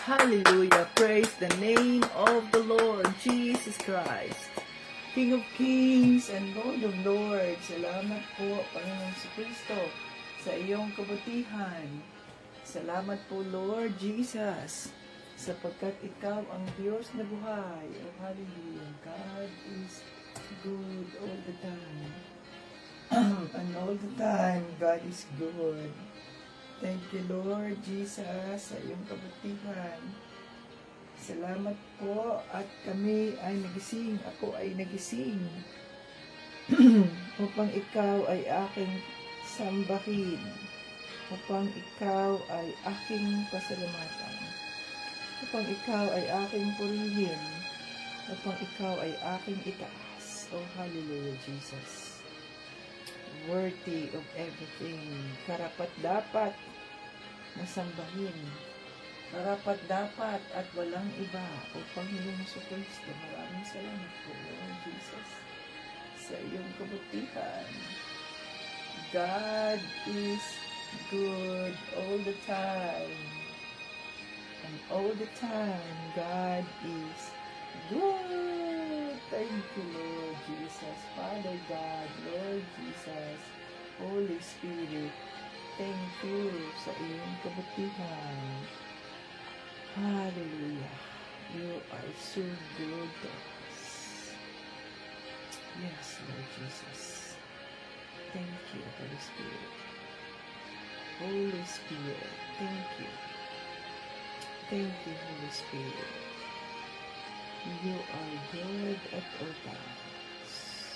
Hallelujah. Praise the name of the Lord Jesus Christ, King of Kings and Lord of Lords. Salamat po, Panginoon Kristo, sa iyong kabutihan. Salamat po, Lord Jesus, sapagkat ikaw ang Diyos na buhay. Oh, hallelujah. God is good all the time. And all the time, God is good. Thank you, Lord Jesus, sa iyong kabutihan. Salamat po at kami ay nagising. Ako ay nagising upang ikaw ay aking sambahin, upang ikaw ay aking pasalamatan, upang ikaw ay aking purihin, upang ikaw ay aking itaas. Oh, hallelujah, Jesus. Worthy of everything. Karapat dapat na sambahin. Karapat dapat at walang iba o Panginoong Kristo. Maraming salamat po, Lord Jesus, sa iyong kabutihan. God is good all the time. And all the time, God is good. Thank you, Lord Jesus. Father God, Lord Jesus, Holy Spirit, thank you sa iyong kabutihan. Hallelujah. You are so good to us. Yes, Lord Jesus. Thank you, Holy Spirit. Holy Spirit, thank you. Thank you, Holy Spirit. You are good at all times.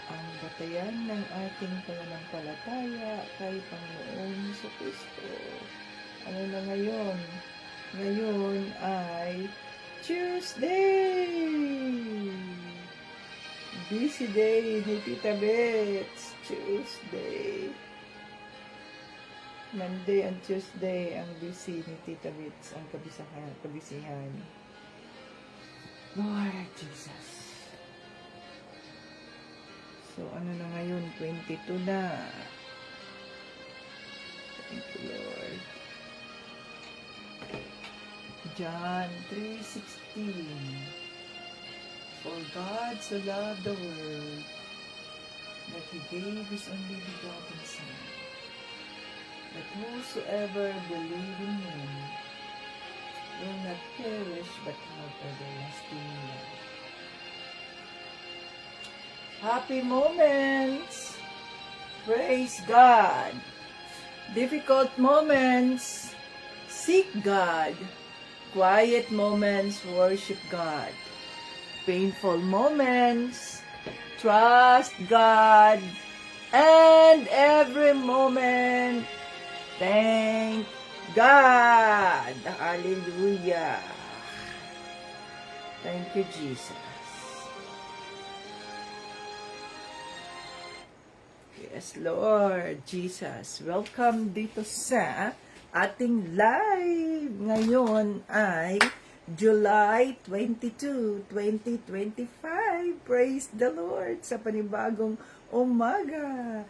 Ang batayan ng ating pananampalataya kay Panginoong Kristo. Ano na ngayon? Ngayon ay Tuesday! Busy day ni Tita Bets. Tuesday. Monday and Tuesday ang busy ni Tita Bets, ang kabisihan. Lord Jesus. So, ano na ngayon? 22 na. Thank you, Lord. John 3:16. For God so loved the world that He gave His only begotten Son, that whosoever believe in Him will not perish but have everlasting life. Happy moments! Praise God! Difficult moments, seek God. Quiet moments, worship God. Painful moments, trust God. And every moment, thank God. Hallelujah. Thank you, Jesus. Yes, Lord Jesus. Welcome dito sa ating live. Ngayon ay July 22, 2025. Praise the Lord sa panibagong umaga.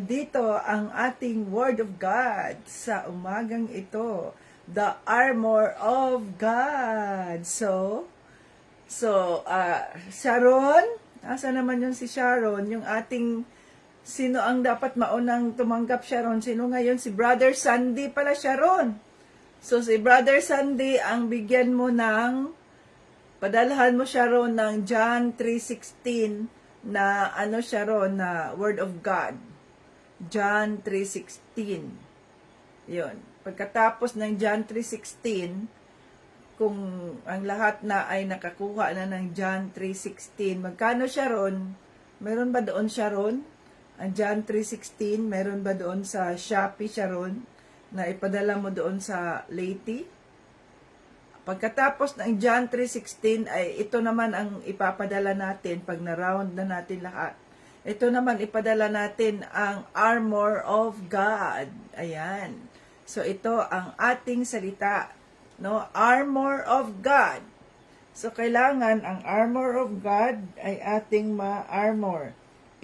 Dito ang ating Word of God sa umagang ito. The armor of God. So, Sharon, asa naman yung si Sharon, yung ating, sino ang dapat maunang tumanggap, Sharon? Sino ngayon? Si Brother Sandy pala, Sharon. So, si Brother Sandy, ang bigyan mo ng, padalhan mo, Sharon, ng John 3:16 na, Sharon, na Word of God. John 3:16. Yun. Pagkatapos ng John 3:16, kung ang lahat na ay nakakuha na ng John 3:16, magkano, Sharon? Meron ba doon, Sharon? Ang John 3:16, meron ba doon sa Shopee, Sharon, na ipadala mo doon sa Leyte? Pagkatapos ng John 3:16, ay ito naman ang ipapadala natin pag na-round na natin lahat. Ito naman ipadala natin ang armor of God. Ayan. So ito ang ating salita, no? Armor of God. So kailangan ang armor of God ay ating ma-armor.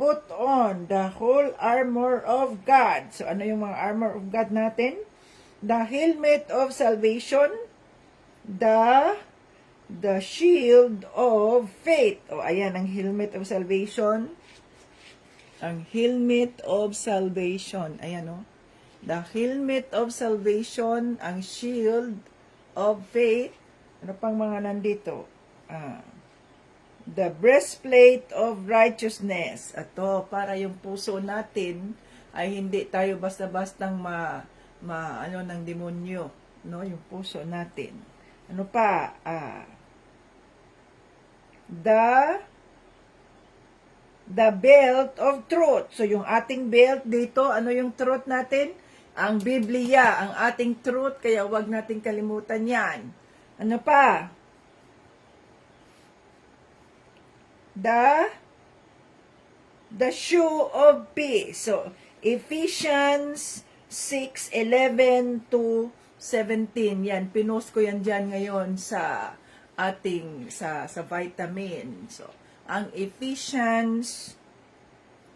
put on the whole armor of God. So, ano yung mga armor of God natin? The helmet of salvation, the shield of faith. O, ayan, ang helmet of salvation. Ang helmet of salvation. Ayan, o. The helmet of salvation, ang shield of faith. Ano pang mga nandito? The breastplate of righteousness. Ito, para yung puso natin ay hindi tayo basta-bastang ano ng demonyo, no, yung puso natin. Ano pa? The belt of truth. So yung ating belt dito, ano yung truth natin? Ang Biblia, ang ating truth, kaya wag nating kalimutan 'yan. Ano pa? The shoe of peace. So, Ephesians 6:11 to 17. Yan, pinost ko yan dyan ngayon sa ating, sa vitamin. So, ang Ephesians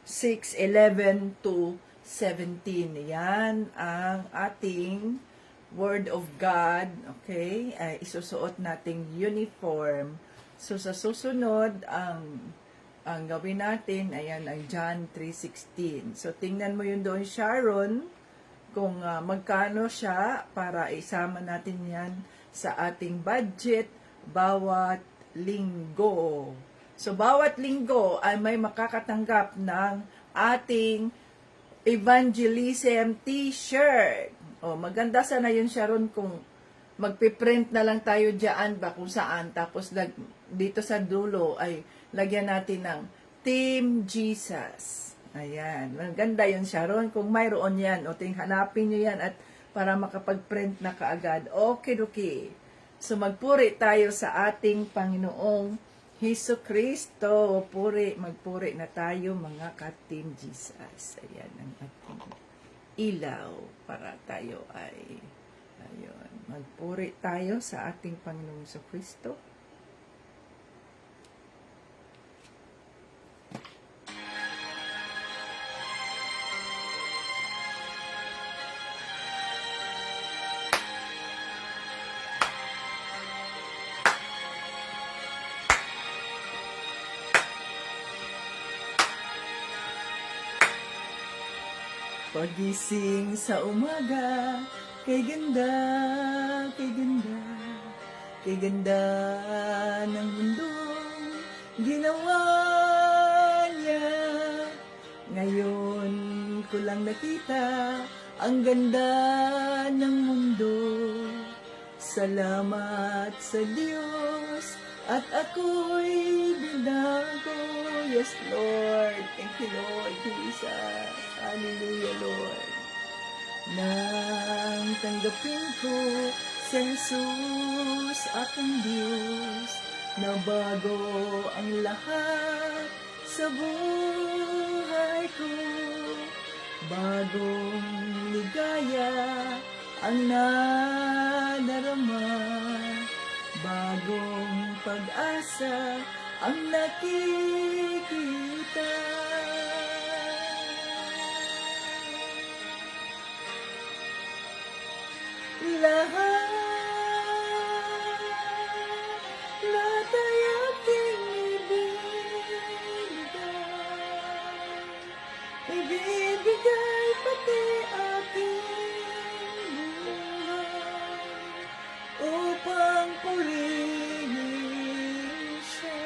6:11 to 17. Yan ang ating Word of God. Okay? Isusuot nating uniform. So, sa susunod, ang gawin natin, ayan, ang John 3:16. So, tingnan mo yun doon, Sharon, kung magkano siya para isama natin yan sa ating budget bawat linggo. So, bawat linggo ay may makakatanggap ng ating evangelism t-shirt. O, maganda sana yun, Sharon, kung magpiprint na lang tayo dyan ba kung saan. Tapos dito sa dulo ay lagyan natin ng Team Jesus. Ayan. Maganda yun, Sharon. Kung mayroon yan, o hanapin nyo yan at para makapag-print na kaagad. Okay. So magpuri tayo sa ating Panginoong Hesus Kristo. Magpuri na tayo mga ka-Team Jesus. Ayan ang ating ilaw para tayo ay ayun. Magpuri tayo sa ating Panginoong Hesus Kristo. Pagising sa umaga, kay ganda, kay ganda, kay ganda ng mundong ginawa niya. Ngayon ko lang nakita ang ganda ng mundo. Salamat sa Diyos at ako'y binago. Yes, Lord. Thank you, Lord Jesus. Hallelujah, Lord. Nang tanggapin ko si Jesus, aking Diyos, na bago ang lahat sa buhay ko. Bagong ligaya ang nadarama, bagong pag-asa ang nakikita. Lahat ay aking ibibigay pati aking buhay upang purihin siya.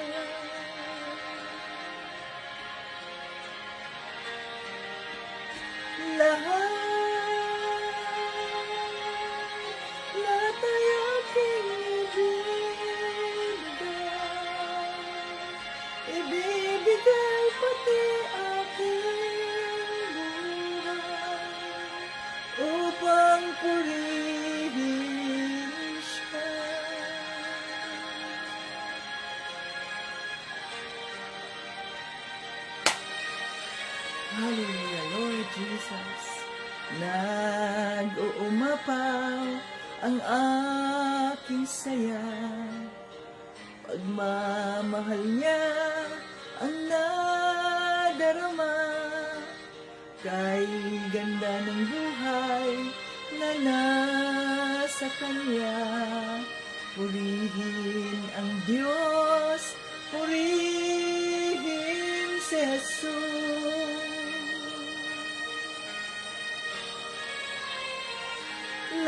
Lahat ay aking ibibigay pati aking buhay upang purihin siya. Hallelujah, Lord Jesus. Nag-uumapaw ang aking saya. Pagmamahal niya ang nadarama. kay ganda ng buhay na nasa Kanya. Purihin ang Diyos, purihin si Jesus.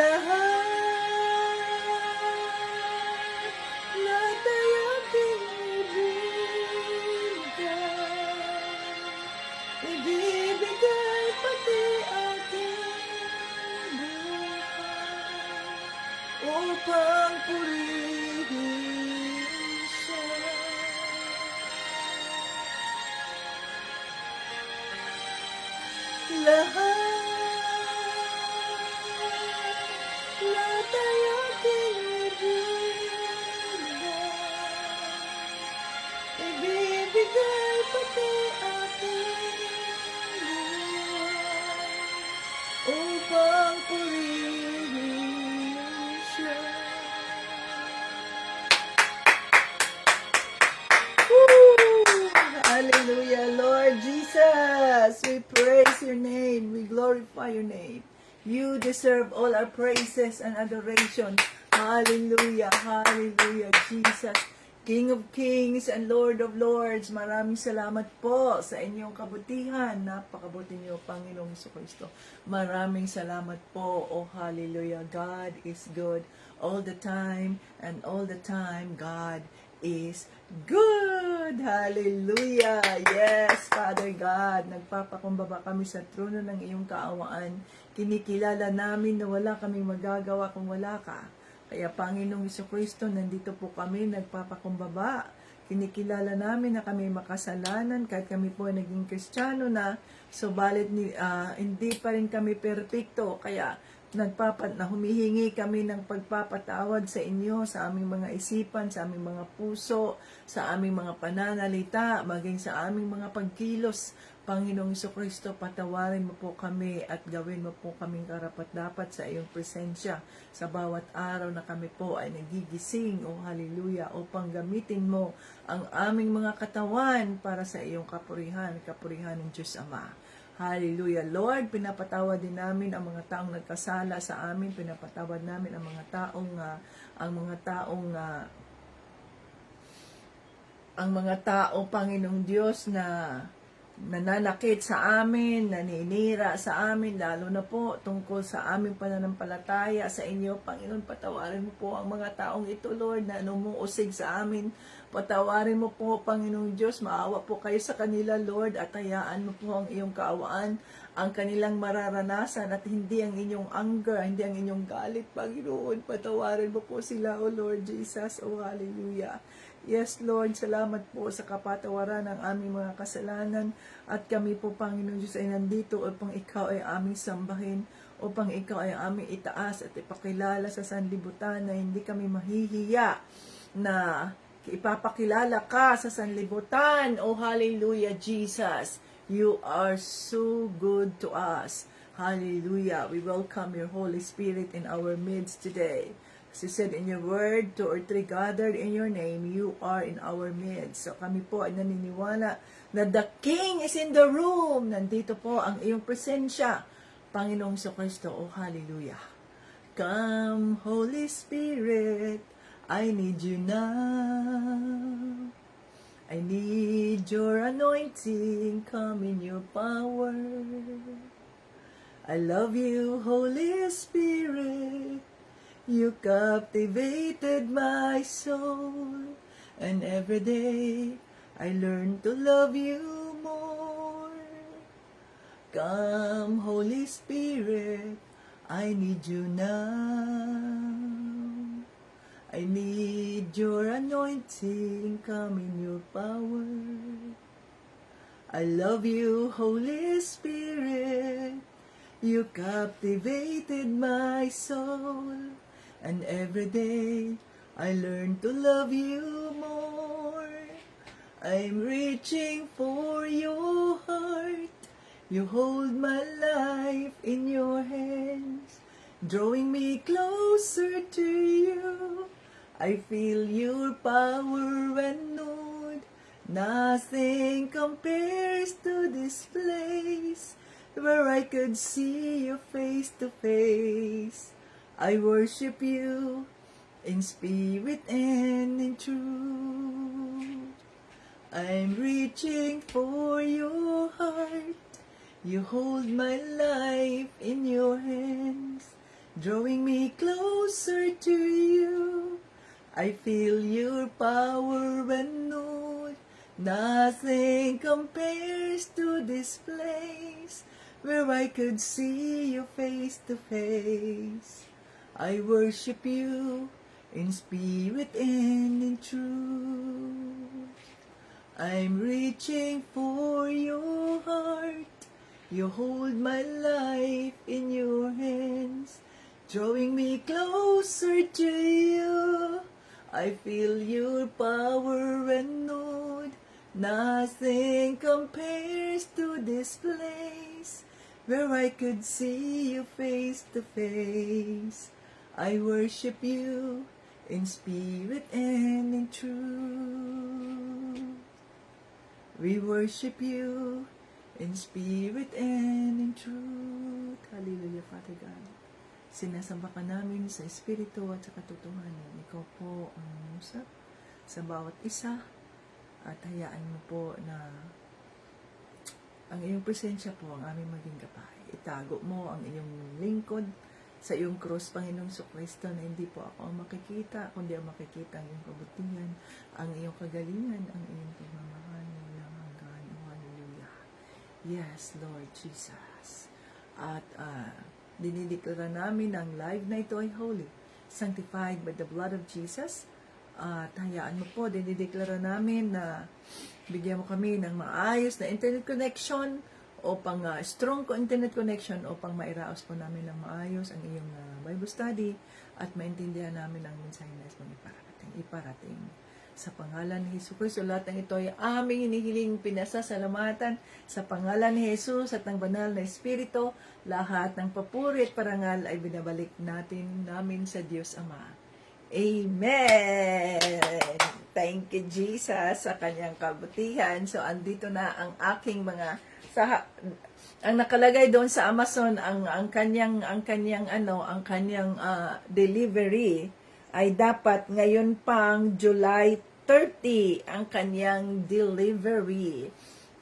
Lahat ay aking ibibigay pati aking buhay upang purihin siya. Lahat ay aking ibibigay pati aking buhay upang purihin siya. Woo! Hallelujah, Lord Jesus. We praise your name. We glorify your name. You deserve all our praises and adoration. Hallelujah, hallelujah, Jesus. King of Kings and Lord of Lords, maraming salamat po sa inyong kabutihan. Napakabuti niyo, Panginoong Jesucristo. Maraming salamat po. Oh, hallelujah. God is good all the time, and all the time, God is good. Hallelujah. Yes, Father God, nagpapakumbaba kami sa trono ng iyong kaawaan. Kinikilala namin na wala kaming magagawa kung wala ka. Kaya Panginoong Jesucristo, nandito po kami nagpapakumbaba. Kinikilala namin na kami makasalanan kahit kami po naging Kristiyano na, subalit hindi pa rin kami perpekto. Kaya humihingi kami ng pagpapatawad sa inyo, sa aming mga isipan, sa aming mga puso, sa aming mga pananalita, maging sa aming mga pagkilos. Panginoong Jesucristo, patawarin mo po kami at gawin mo po kaming karapat-dapat sa iyong presensya sa bawat araw na kami po ay nagigising, o hallelujah, upang gamitin mo ang aming mga katawan para sa iyong kapurihan ng Diyos Ama. Hallelujah. Lord, pinapatawad din namin ang mga taong nagkasala sa amin, pinapatawad namin ang mga taong Panginoong Diyos na nananakit sa amin, naninira sa amin, lalo na po tungkol sa aming pananampalataya sa inyo. Panginoon, patawarin mo po ang mga taong ito, Lord, na numuusig sa amin. Patawarin mo po, Panginoong Diyos, maawa po kayo sa kanila, Lord, at hayaan mo po ang iyong kaawaan, ang kanilang mararanasan, at hindi ang inyong anger, hindi ang inyong galit, Panginoon. Patawarin mo po sila, O Lord Jesus, O hallelujah. Yes, Lord, salamat po sa kapatawaran ng aming mga kasalanan, at kami po, Panginoon Diyos, ay nandito upang ikaw ay aming sambahin, upang ikaw ay aming itaas at ipakilala sa sanlibutan na hindi kami mahihiya na ipapakilala ka sa sanlibutan. Oh, hallelujah, Jesus. You are so good to us. Hallelujah. We welcome your Holy Spirit in our midst today. As you said in your word, 2 or 3 gathered in your name, you are in our midst. So kami po ay naniniwala na the King is in the room. Nandito po ang iyong presensya, Panginoong Jesucristo. Oh, hallelujah. Come, Holy Spirit, I need you now. I need your anointing, come in your power. I love you, Holy Spirit. You captivated my soul, and every day I learn to love you more. Come, Holy Spirit, I need you now. I need your anointing, come in your power. I love you, Holy Spirit. You captivated my soul. And every day, I learn to love you more. I'm reaching for your heart. You hold my life in your hands, drawing me closer to you. I feel your power and Lord, nothing compares to this place. where I could see you face to face. I worship you in spirit and in truth. I'm reaching for your heart. You hold my life in your hands, drawing me closer to you. I feel your power renewed. Nothing compares to this place where I could see you face to face. I worship you in spirit and in truth. I'm reaching for your heart. You hold my life in your hands, drawing me closer to you. I feel your power renewed. Nothing compares to this place where I could see you face to face. I worship you in spirit and in truth. We worship you in spirit and in truth. Hallelujah, Father God. Sinasamba ka namin sa espiritu at sa katotohanan. Ikaw po ang usap sa bawat isa at hayaan mo po na ang iyong presensya po ang aming maging kapay. Itago mo ang iyong lingkod sa iyong cross, Panginoong Kristo, na hindi po ako ang makikita, kundi ang makikita ang iyong kabutihan, ang iyong kagalingan, ang iyong pagmamahal walang hanggan. Hallelujah. Yes, Lord Jesus. At dinideklara namin ang live na ito ay holy, sanctified by the blood of Jesus. At hayaan mo po, dinideklara namin na bigyan mo kami ng maayos na internet connection upang strong internet connection upang mairaos po namin ng maayos ang iyong Bible study at maintindihan namin ang mensahe na isang iparating. Sa pangalan ni Jesus Cristo, lahat ng ito ay aming hinihiling pinasasalamatan sa pangalan ni Jesus at ng banal na Espiritu. Lahat ng papuri at parangal ay binabalik namin sa Diyos Ama. Amen! Thank you, Jesus, sa kanyang kabutihan. So, andito na ang aking mga ang nakalagay doon sa Amazon ang kanyang delivery ay dapat ngayon pang July 30 ang kanyang delivery.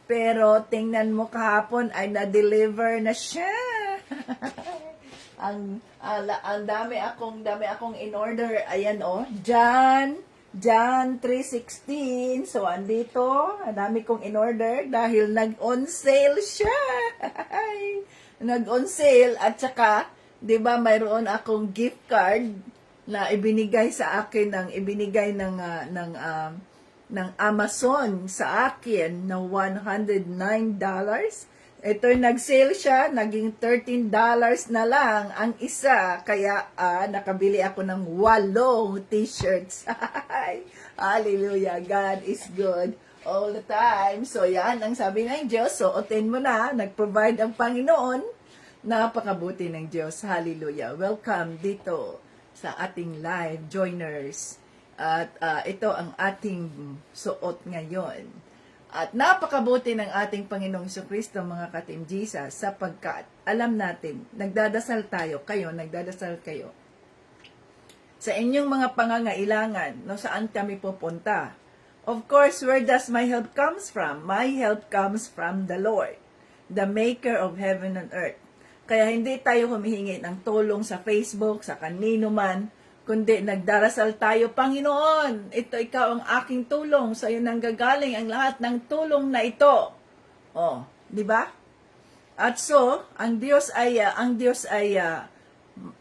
Pero tingnan mo kahapon ay na-deliver na siya. ang dami akong in order. Ayan John 3:16. So andito, ang dami kong in order dahil nag-on sale siya. Nag-on sale at saka 'di ba mayroon akong gift card na ibinigay sa akin ng Amazon sa akin na $109. Ito nag-sale siya, naging $13 na lang ang isa. Kaya nakabili ako ng 8 t-shirts. Hallelujah, God is good all the time. So yan, ang sabi ng Diyos, suotin mo na, nag-provide ang Panginoon. Napakabuti ng Diyos. Hallelujah. Welcome dito sa ating live joiners. At ito ang ating suot ngayon. At napakabuti ng ating Panginoong Jesucristo, mga ka-Team Jesus, sapagkat alam natin, nagdadasal kayo sa inyong mga pangangailangan, no, saan kami pupunta. Of course, where does my help comes from? My help comes from the Lord, the maker of heaven and earth. Kaya hindi tayo humihingi ng tulong sa Facebook, sa kanino man, kundi nagdarasal tayo, Panginoon, ito ikaw ang aking tulong, sa iyo nang gagaling ang lahat ng tulong na ito. Oh, di ba? At so, ang Diyos ay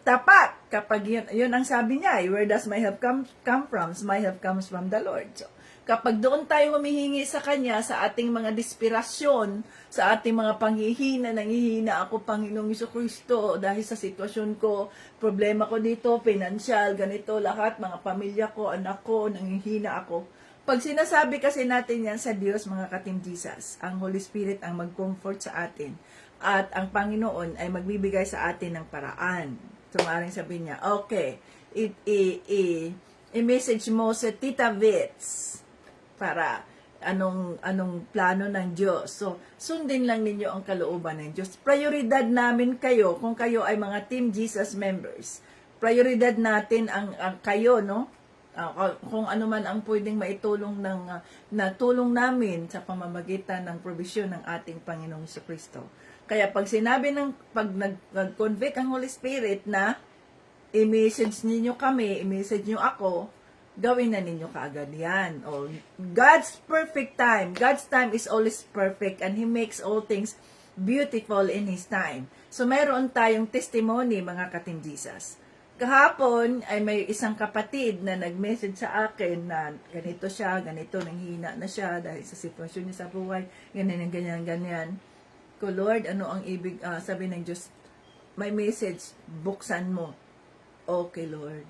tapat kapag yun ang sabi niya, where does my help come from? My help comes from the Lord. So, kapag doon tayo humihingi sa Kanya, sa ating mga desperasyon, sa ating mga panghihina, nanghihina ako, Panginoong Jesucristo, dahil sa sitwasyon ko, problema ko dito, financial, ganito, lahat, mga pamilya ko, anak ko, nanghihina ako. Pag sinasabi kasi natin yan sa Diyos, mga ka-Team Jesus, ang Holy Spirit ang mag-comfort sa atin, at ang Panginoon ay magbibigay sa atin ng paraan. So, maaaring sabihin niya, okay, i-message mo sa Tita Vits, para anong plano ng Diyos. So, sundin lang ninyo ang kalooban ng Diyos. Prioridad namin kayo kung kayo ay mga Team Jesus members. Prioridad natin ang kayo, no? Kung ano man ang pwedeng maitulong na tulong namin sa pamamagitan ng provision ng ating Panginoong Kristo. Kaya pag sinabi pag nag-convict ang Holy Spirit na i-message ninyo kami, i-message nyo ako, gawin na ninyo kaagad yan. O, God's perfect time. God's time is always perfect and He makes all things beautiful in His time. So, mayroon tayong testimony, mga ka-Team Jesus. Kahapon ay may isang kapatid na nag-message sa akin na ganito siya, ganito, nanghina na siya dahil sa sitwasyon niya sa buhay, ganyan, ganyan, ganyan. Ko, Lord, ano ang ibig, sabi ng Diyos, may message, buksan mo. Okay, Lord.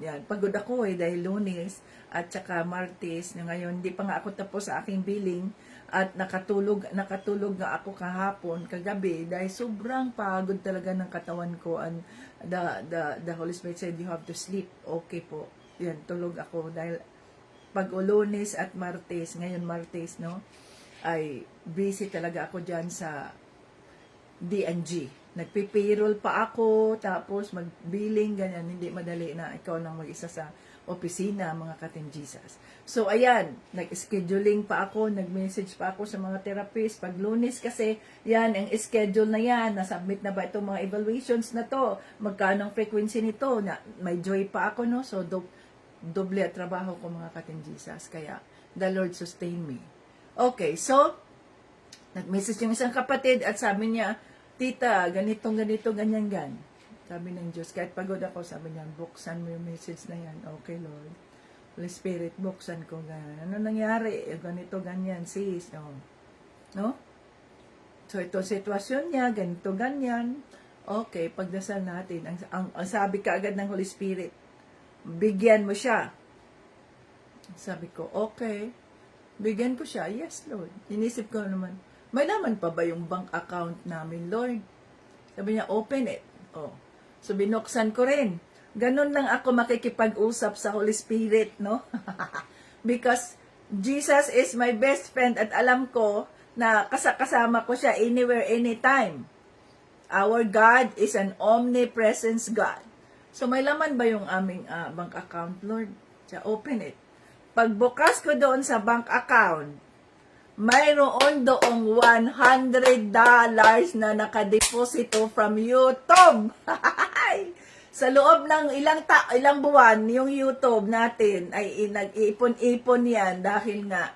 Yan, pagod ako dahil Lunes at saka Martes na ngayon, hindi pa nga ako tapos sa aking billing at nakatulog nga ako kahapon, kagabi dahil sobrang pagod talaga ng katawan ko and the Holy Spirit said you have to sleep. Okay po. Yan, tulog ako dahil pag Lunes at Martes, ngayon Martes, no, ay busy talaga ako dyan sa D&G. Nagpipayroll pa ako, tapos mag-billing, ganyan, hindi madali na ikaw lang mag-isa sa opisina, mga ka-Team Jesus. So, ayan, nag-scheduling pa ako, nag-message pa ako sa mga therapist. Pag Lunes kasi, yan, ang schedule na yan, nasubmit na ba itong mga evaluations na to, magkano ang frequency nito, may joy pa ako, no? So, doble at trabaho ko, mga ka-Team Jesus. Kaya, the Lord sustain me. Okay, so, nag-message yung isang kapatid at sabi niya, Tita, ganito, ganyan. Sabi ng Diyos, kahit pagod ako, sabi niya, buksan mo yung message na yan. Okay, Lord. Holy Spirit, buksan ko ganyan. Ano nangyari? Ganito, ganyan, sis. No? So, ito sitwasyon niya, ganito, ganyan. Okay, pagdasal natin. Ang sabi kaagad ng Holy Spirit, bigyan mo siya. Sabi ko, okay. Bigyan ko siya. Yes, Lord. Inisip ko naman, may naman pa ba yung bank account namin, Lord? Sabi niya, open it. Oh. So, binuksan ko rin. Ganon lang ako makikipag-usap sa Holy Spirit, no? Because Jesus is my best friend at alam ko na kasama ko siya anywhere, anytime. Our God is an omnipresence God. So, may laman ba yung aming bank account, Lord? So, open it. Pagbukas ko doon sa bank account, mayroon doong $100 na nakadeposito from YouTube. Sa loob ng ilang buwan, yung YouTube natin ay nag-ipon-ipon yan dahil nga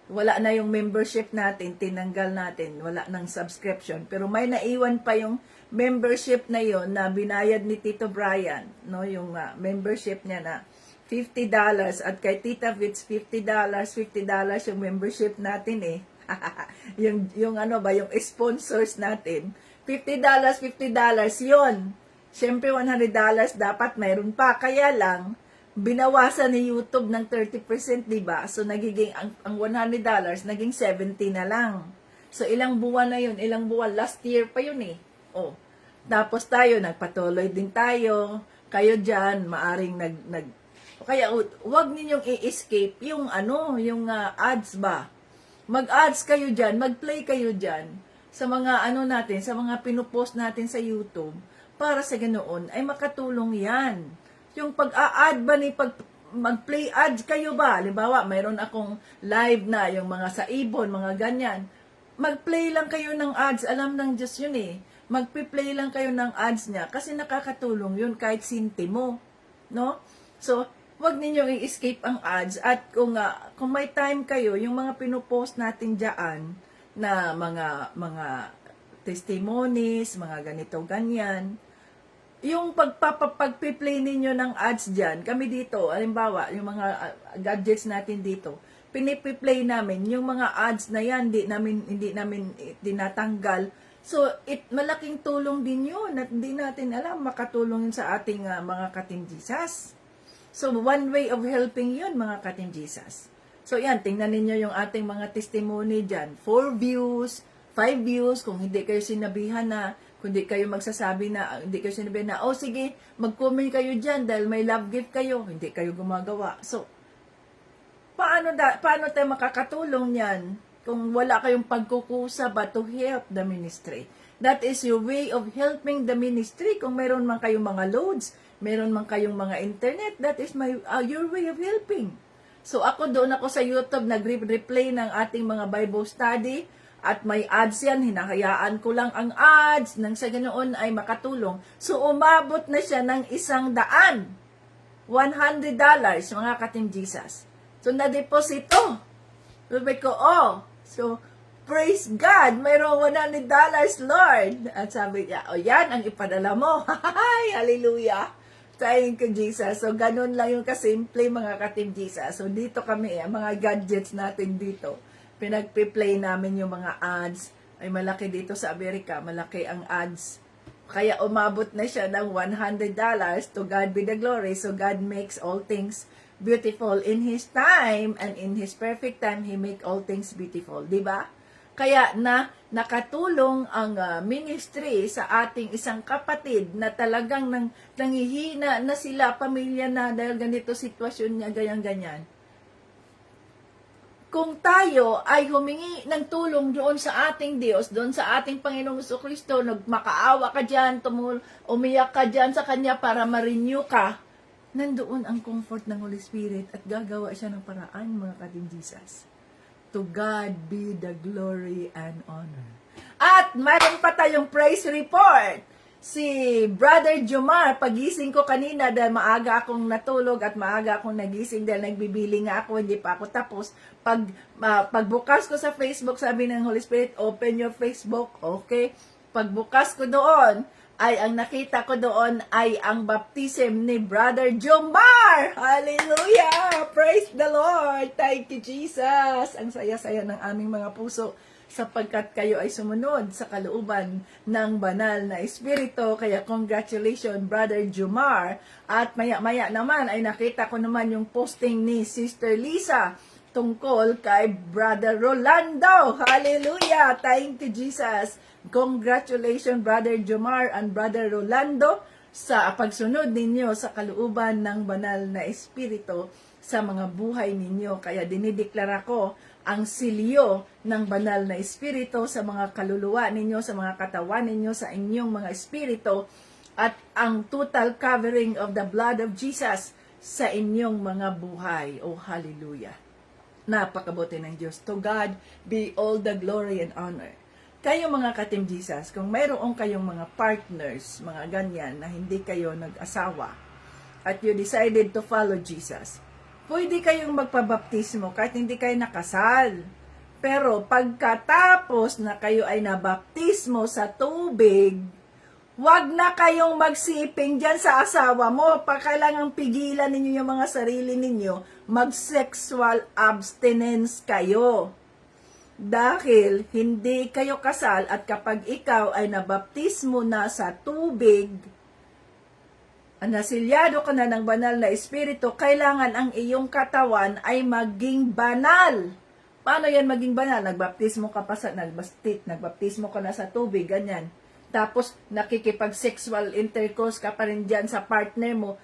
wala na yung membership natin, tinanggal natin, wala ng subscription. Pero may naiwan pa yung membership na yon na binayad ni Tito Brian, no, yung membership niya na $50 at kay Tita Vits $50 yung membership natin yung ano ba yung sponsors natin $50 yon. Siyempre $100 dapat mayroon pa, kaya lang binawasan ni YouTube ng 30%, di ba? So nagiging ang $100 naging 70 na lang. So ilang buwan na yun, ilang buwan, last year pa yun Oh. Tapos tayo nagpatuloy din tayo. Kayo diyan maaring kaya wag ninyong i-escape yung ads ba. Mag-ads kayo diyan, mag-play kayo diyan sa mga natin, sa mga pinupost natin sa YouTube para sa ganoon ay makatulong 'yan. Yung pag-a-ad ba mag-play ads kayo ba? Halimbawa, mayroon akong live na yung mga sa ibon, mga ganyan. Mag-play lang kayo ng ads, alam ng Diyos 'yun Magpi-play lang kayo ng ads niya kasi nakakatulong 'yun kahit sintimo, no? So, wag ninyong i-escape ang ads at kung may time kayo, yung mga pinopost natin diyan na mga testimonies, mga ganito ganyan, yung pagpi-play ninyo ng ads diyan, kami dito, halimbawa, yung mga gadgets natin dito, pinipi-play namin yung mga ads na yan, hindi namin tinatanggal. So, malaking tulong din yun at hindi natin alam makatulong yun sa ating mga ka-Team Jesus. So, one way of helping yun, mga ka-Team Jesus. So, yan, tingnan ninyo yung ating mga testimony dyan. 4 views, 5 views, kung hindi kayo sinabihan na, kung hindi kayo magsasabi na, hindi kayo sinabihan na, oh, sige, mag-comment kayo dyan dahil may love gift kayo, hindi kayo gumagawa. So, paano tayo makakatulong yan kung wala kayong pagkukusa ba to help the ministry? That is your way of helping the ministry. Kung meron man kayong mga loads, meron man kayong mga internet, that is your way of helping. So doon ako sa YouTube, nag-replay ng ating mga Bible study, at may ads yan, hinahayaan ko lang ang ads, nang sa ganoon ay makatulong. So umabot na siya ng $100, $100, mga ka-Team Jesus. So na-deposito. Sabi ko, so praise God, mayroong $100, Lord. At sabi niya, yan ang ipadala mo. Hallelujah. Thank you, Jesus. So, ganun lang yung kasimple, mga ka-Team Jesus. So, dito kami, mga gadgets natin dito. Pinag-play namin yung mga ads. Ay malaki dito sa Amerika, malaki ang ads. Kaya umabot na siya ng $100. To God be the glory. So, God makes all things beautiful in His time, and in His perfect time, He make all things beautiful. Diba? Kaya nakatulong ang ministry sa ating isang kapatid na talagang nanghihina na sila, pamilya na, dahil ganito sitwasyon niya, ganyan-ganyan. Kung tayo ay humingi ng tulong doon sa ating Diyos, doon sa ating Panginoong Jesucristo, nagmakaawa ka dyan, umiyak ka dyan sa Kanya para ma-renew ka, nandoon ang comfort ng Holy Spirit at gagawa siya ng paraan, mga ka-Team Jesus. To God be the glory and honor. At mayroon pa tayong praise report. Si Brother Jomar, pagising ko kanina dahil maaga akong natulog at maaga akong nagising dahil nagbibili nga ako, hindi pa ako tapos. Pagbukas ko sa Facebook, sabi ng Holy Spirit, open your Facebook, okay? Pagbukas ko doon, ay ang nakita ko doon ay ang baptism ni Brother Jomar. Hallelujah! Praise the Lord! Thank you, Jesus! Ang saya-saya ng aming mga puso sapagkat kayo ay sumunod sa kalooban ng banal na Espiritu. Kaya congratulations, Brother Jomar. At maya-maya naman ay nakita ko naman yung posting ni Sister Lisa tungkol kay Brother Rolando. Hallelujah! Thank you, Jesus! Congratulations, Brother Jomar and Brother Rolando, sa pagsunod ninyo sa kalooban ng banal na Espiritu sa mga buhay ninyo. Kaya dinideklara ko ang silyo ng banal na Espiritu sa mga kaluluwa ninyo, sa mga katawan ninyo, sa inyong mga espiritu, at ang total covering of the blood of Jesus sa inyong mga buhay. Oh, hallelujah! Napakabuti ng Diyos. To God be all the glory and honor. Kayo, mga ka-Team Jesus, kung mayroong kayong mga partners, mga ganyan, na hindi kayo nag-asawa, at you decided to follow Jesus, pwede kayong magpabaptismo kahit hindi kayo nakasal. Pero pagkatapos na kayo ay nabaptismo sa tubig, wag na kayong magsiping dyan sa asawa mo. Kailangang pigilan ninyo yung mga sarili ninyo, mag-sexual abstinence kayo. Dahil hindi kayo kasal at kapag ikaw ay nabaptismo na sa tubig, nasilyado ka na ng banal na Espiritu, kailangan ang iyong katawan ay maging banal. Paano yan maging banal? Nagbaptismo ka pa nagbaptismo ka na sa tubig, ganyan. Tapos nakikipag-sexual intercourse ka pa rin dyan sa partner mo.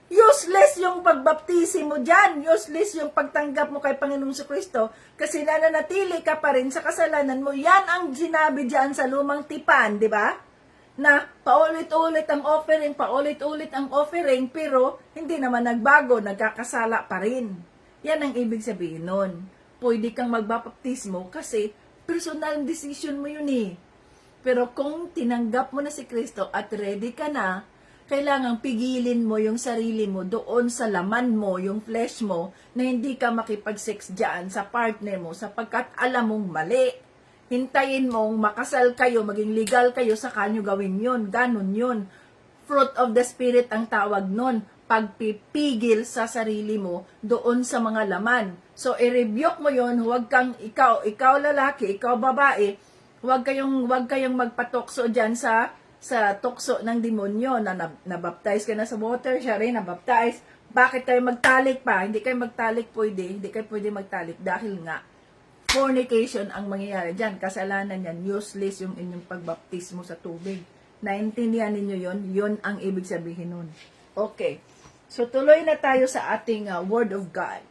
Useless yung pagbaptisi mo dyan. Useless yung pagtanggap mo kay Panginoong Jesucristo kasi nananatili ka pa rin sa kasalanan mo. Yan ang sinabi dyan sa lumang tipan, di ba? Na paulit-ulit ang offering, pero hindi naman nagbago, nagkakasala pa rin. Yan ang ibig sabihin nun. Pwede kang magbaptismo kasi personal decision mo yun eh. Pero kung tinanggap mo na si Kristo at ready ka na, kailangang pigilin mo yung sarili mo doon sa laman mo, yung flesh mo, na hindi ka makipag-sex dyan sa partner mo sapagkat alam mong mali. Hintayin mong makasal kayo, maging legal kayo, saka nyo gawin yun. Ganon yun. Fruit of the Spirit ang tawag nun. Pagpipigil sa sarili mo doon sa mga laman. So, i-rebuke mo yun. Huwag kang, ikaw lalaki, ikaw babae, huwag kayong magpatokso dyan sa tukso ng demonyo na nabaptize ka na sa water, siya rin nabaptize. Bakit kayo magtalik pa? Hindi kayo magtalik hindi kayo pwede magtalik dahil nga fornication ang mangyayari dyan. Kasalanan yan, useless yung inyong pagbaptismo sa tubig. Naintindihan ninyo yon? Yon ang ibig sabihin nun. Okay. So tuloy na tayo sa ating Word of God.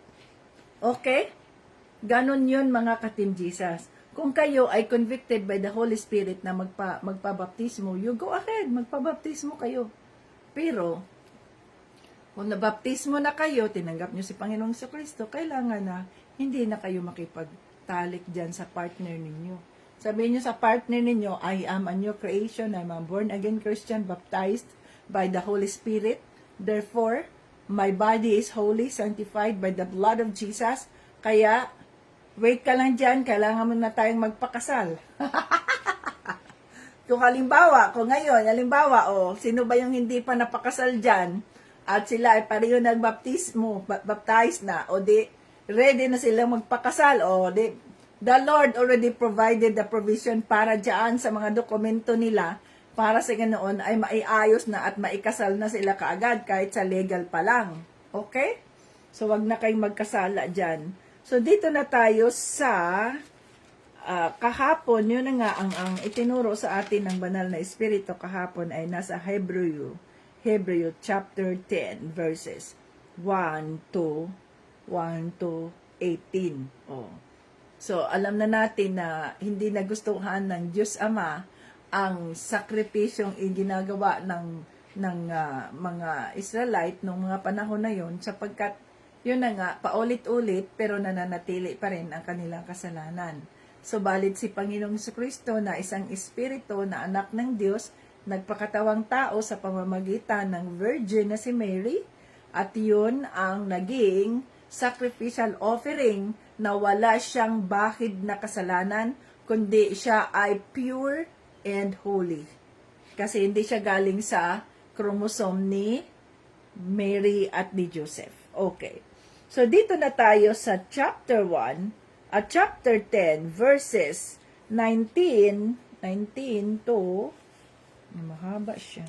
Okay? Ganon yun mga ka-Team Jesus. Kung kayo ay convicted by the Holy Spirit na magpabaptismo, you go ahead, magpabaptismo kayo. Pero, kung nabaptismo na kayo, tinanggap nyo si Panginoong Kristo, kailangan na hindi na kayo makipagtalik dyan sa partner ninyo. Sabihin nyo sa partner ninyo, I am a new creation, I'm a born-again Christian, baptized by the Holy Spirit. Therefore, my body is holy, sanctified by the blood of Jesus. Kaya, wait ka lang dyan, kailangan mo na tayong magpakasal. Kung halimbawa, sino ba yung hindi pa napakasal dyan, at sila ay pareho nagbaptismo, baptized na, o di, ready na sila magpakasal, o di, the Lord already provided the provision para dyan sa mga dokumento nila, para sa ganoon ay maiayos na at maikasal na sila kaagad, kahit sa legal pa lang. Okay? So, wag na kayong magkasala dyan. So, dito na tayo sa kahapon, yun na nga, ang itinuro sa atin ng banal na espiritu kahapon ay nasa Hebreo chapter 10, verses 1 to 18. Oh. So, alam na natin na hindi nagustuhan ng Diyos Ama ang sakripisyong ginagawa ng mga Israelite noong mga panahon na yon, sapagkat yun na nga, paulit-ulit, pero nananatili pa rin ang kanilang kasalanan. Subalit si Panginoong Kristo na isang espiritu na anak ng Diyos, nagpakatawang tao sa pamamagitan ng virgin na si Mary, at yun ang naging sacrificial offering na wala siyang bahid na kasalanan, kundi siya ay pure and holy. Kasi hindi siya galing sa chromosome ni Mary at ni Joseph. Okay. So, dito na tayo sa chapter 1 at chapter 10, verses 19 to, mahaba siya,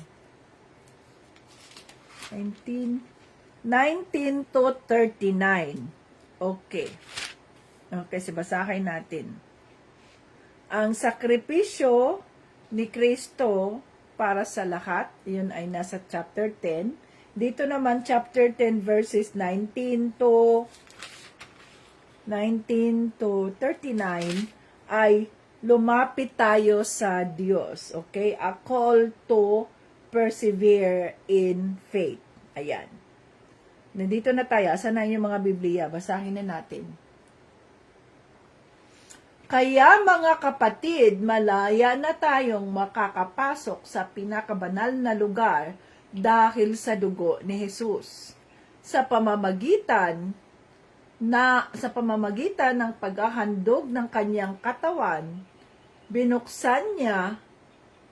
19 to 39. Okay. Okay, basahin natin. Ang sakripisyo ni Kristo para sa lahat, yun ay nasa chapter 10. Dito naman, chapter 10, verses 19 to 39, ay lumapit tayo sa Diyos. Okay? A call to persevere in faith. Ayan. Nandito na tayo. Asan na yung mga Biblia? Basahin na natin. Kaya mga kapatid, malaya na tayong makakapasok sa pinakabanal na lugar dahil sa dugo ni Jesus. Sa pamamagitan ng paghahandog ng kanyang katawan, binuksan niya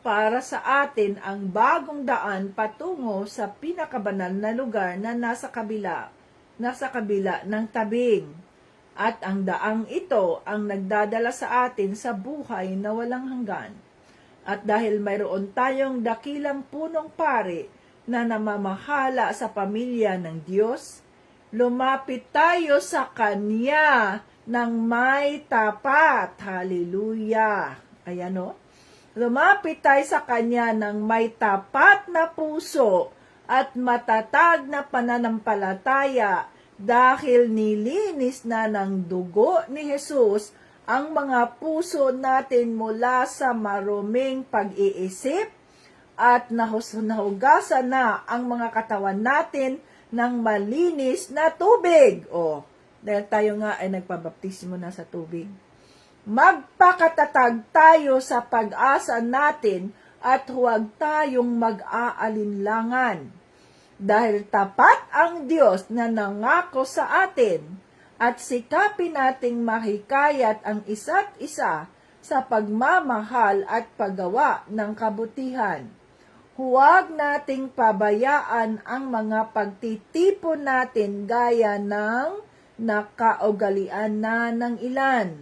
para sa atin ang bagong daan patungo sa pinakabanal na lugar na nasa kabila ng tabing. At ang daang ito ang nagdadala sa atin sa buhay na walang hanggan. At dahil mayroon tayong dakilang punong pari na namamahala sa pamilya ng Diyos, lumapit tayo sa Kanya ng may tapat. Hallelujah! Ayan o. Lumapit tayo sa Kanya ng may tapat na puso at matatag na pananampalataya, dahil nilinis na ng dugo ni Jesus ang mga puso natin mula sa maruming pag-iisip at nahugasan na ang mga katawan natin ng malinis na tubig. O, dahil tayo nga ay nagpabaptismo na sa tubig. Magpakatatag tayo sa pag-asa natin at huwag tayong mag-aalinlangan. Dahil tapat ang Diyos na nangako sa atin, at sikapin nating mahikayat ang isa't isa sa pagmamahal at paggawa ng kabutihan. Huwag nating pabayaan ang mga pagtitipon natin gaya ng nakaugalian na ng ilan.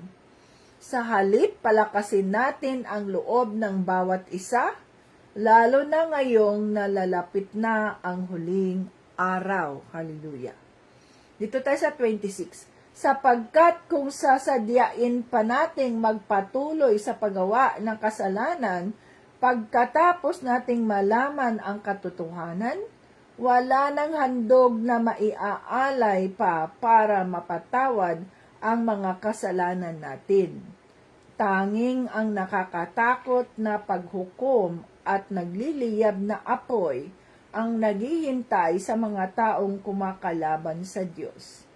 Sa halip, palakasin natin ang loob ng bawat isa, lalo na ngayong nalalapit na ang huling araw. Hallelujah. Dito tayo sa 26. Sapagkat kung sasadyain pa nating magpatuloy sa paggawa ng kasalanan, pagkatapos nating malaman ang katotohanan, Wala nang handog na maiaalay pa para mapatawad ang mga kasalanan natin. Tanging ang nakakatakot na paghukom at nagliliyab na apoy ang naghihintay sa mga taong kumakalaban sa Diyos.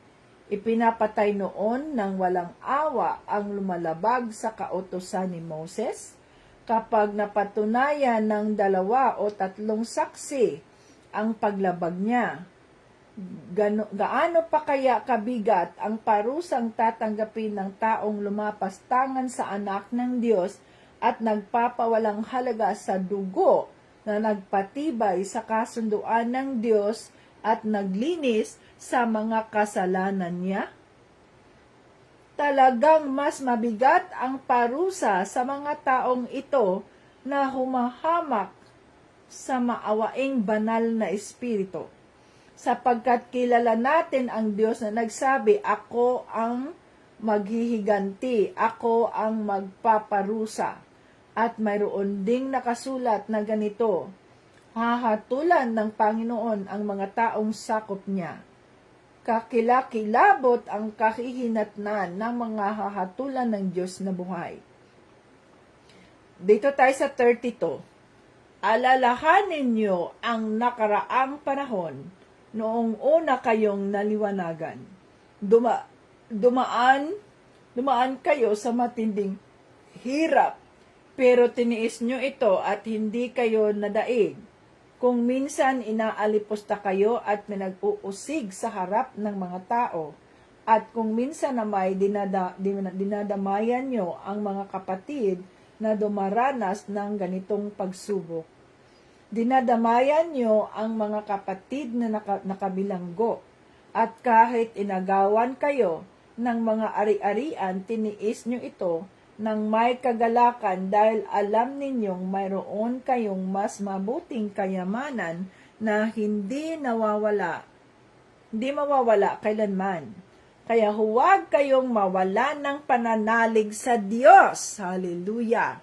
Ipinapatay noon ng walang awa ang lumalabag sa kautusan ni Moses kapag napatunayan ng 2 o 3 saksi ang paglabag niya. Gaano pa kaya kabigat ang parusang tatanggapin ng taong lumapastangan sa anak ng Diyos at nagpapawalang halaga sa dugo na nagpatibay sa kasunduan ng Diyos at naglinis sa mga kasalanan niya? Talagang mas mabigat ang parusa sa mga taong ito na humahamak sa maawaing banal na espiritu. Sapagkat kilala natin ang Diyos na nagsabi, "Ako ang maghihiganti, ako ang magpaparusa." At mayroon ding nakasulat na ganito, "Hahatulan ng Panginoon ang mga taong sakop niya." Kakilakilabot ang kahihinatnan ng mga hahatulan ng Diyos na buhay. Dito tayo sa 32. Alalahanin niyo ang nakaraang panahon noong una kayong naliwanagan. Dumaan kayo sa matinding hirap, pero tiniis nyo ito at hindi kayo nadaig. Kung minsan inaalipusta kayo at pinag-uusig sa harap ng mga tao, at kung minsan na may dinadamayan nyo ang mga kapatid na dumaranas ng ganitong pagsubok. Dinadamayan nyo ang mga kapatid na nakabilanggo, at kahit inagawan kayo ng mga ari-arian, tiniis nyo ito ng may kagalakan dahil alam ninyong mayroon kayong mas mabuting kayamanan na hindi mawawala kailanman. Kaya huwag kayong mawala ng pananalig sa Diyos. Hallelujah!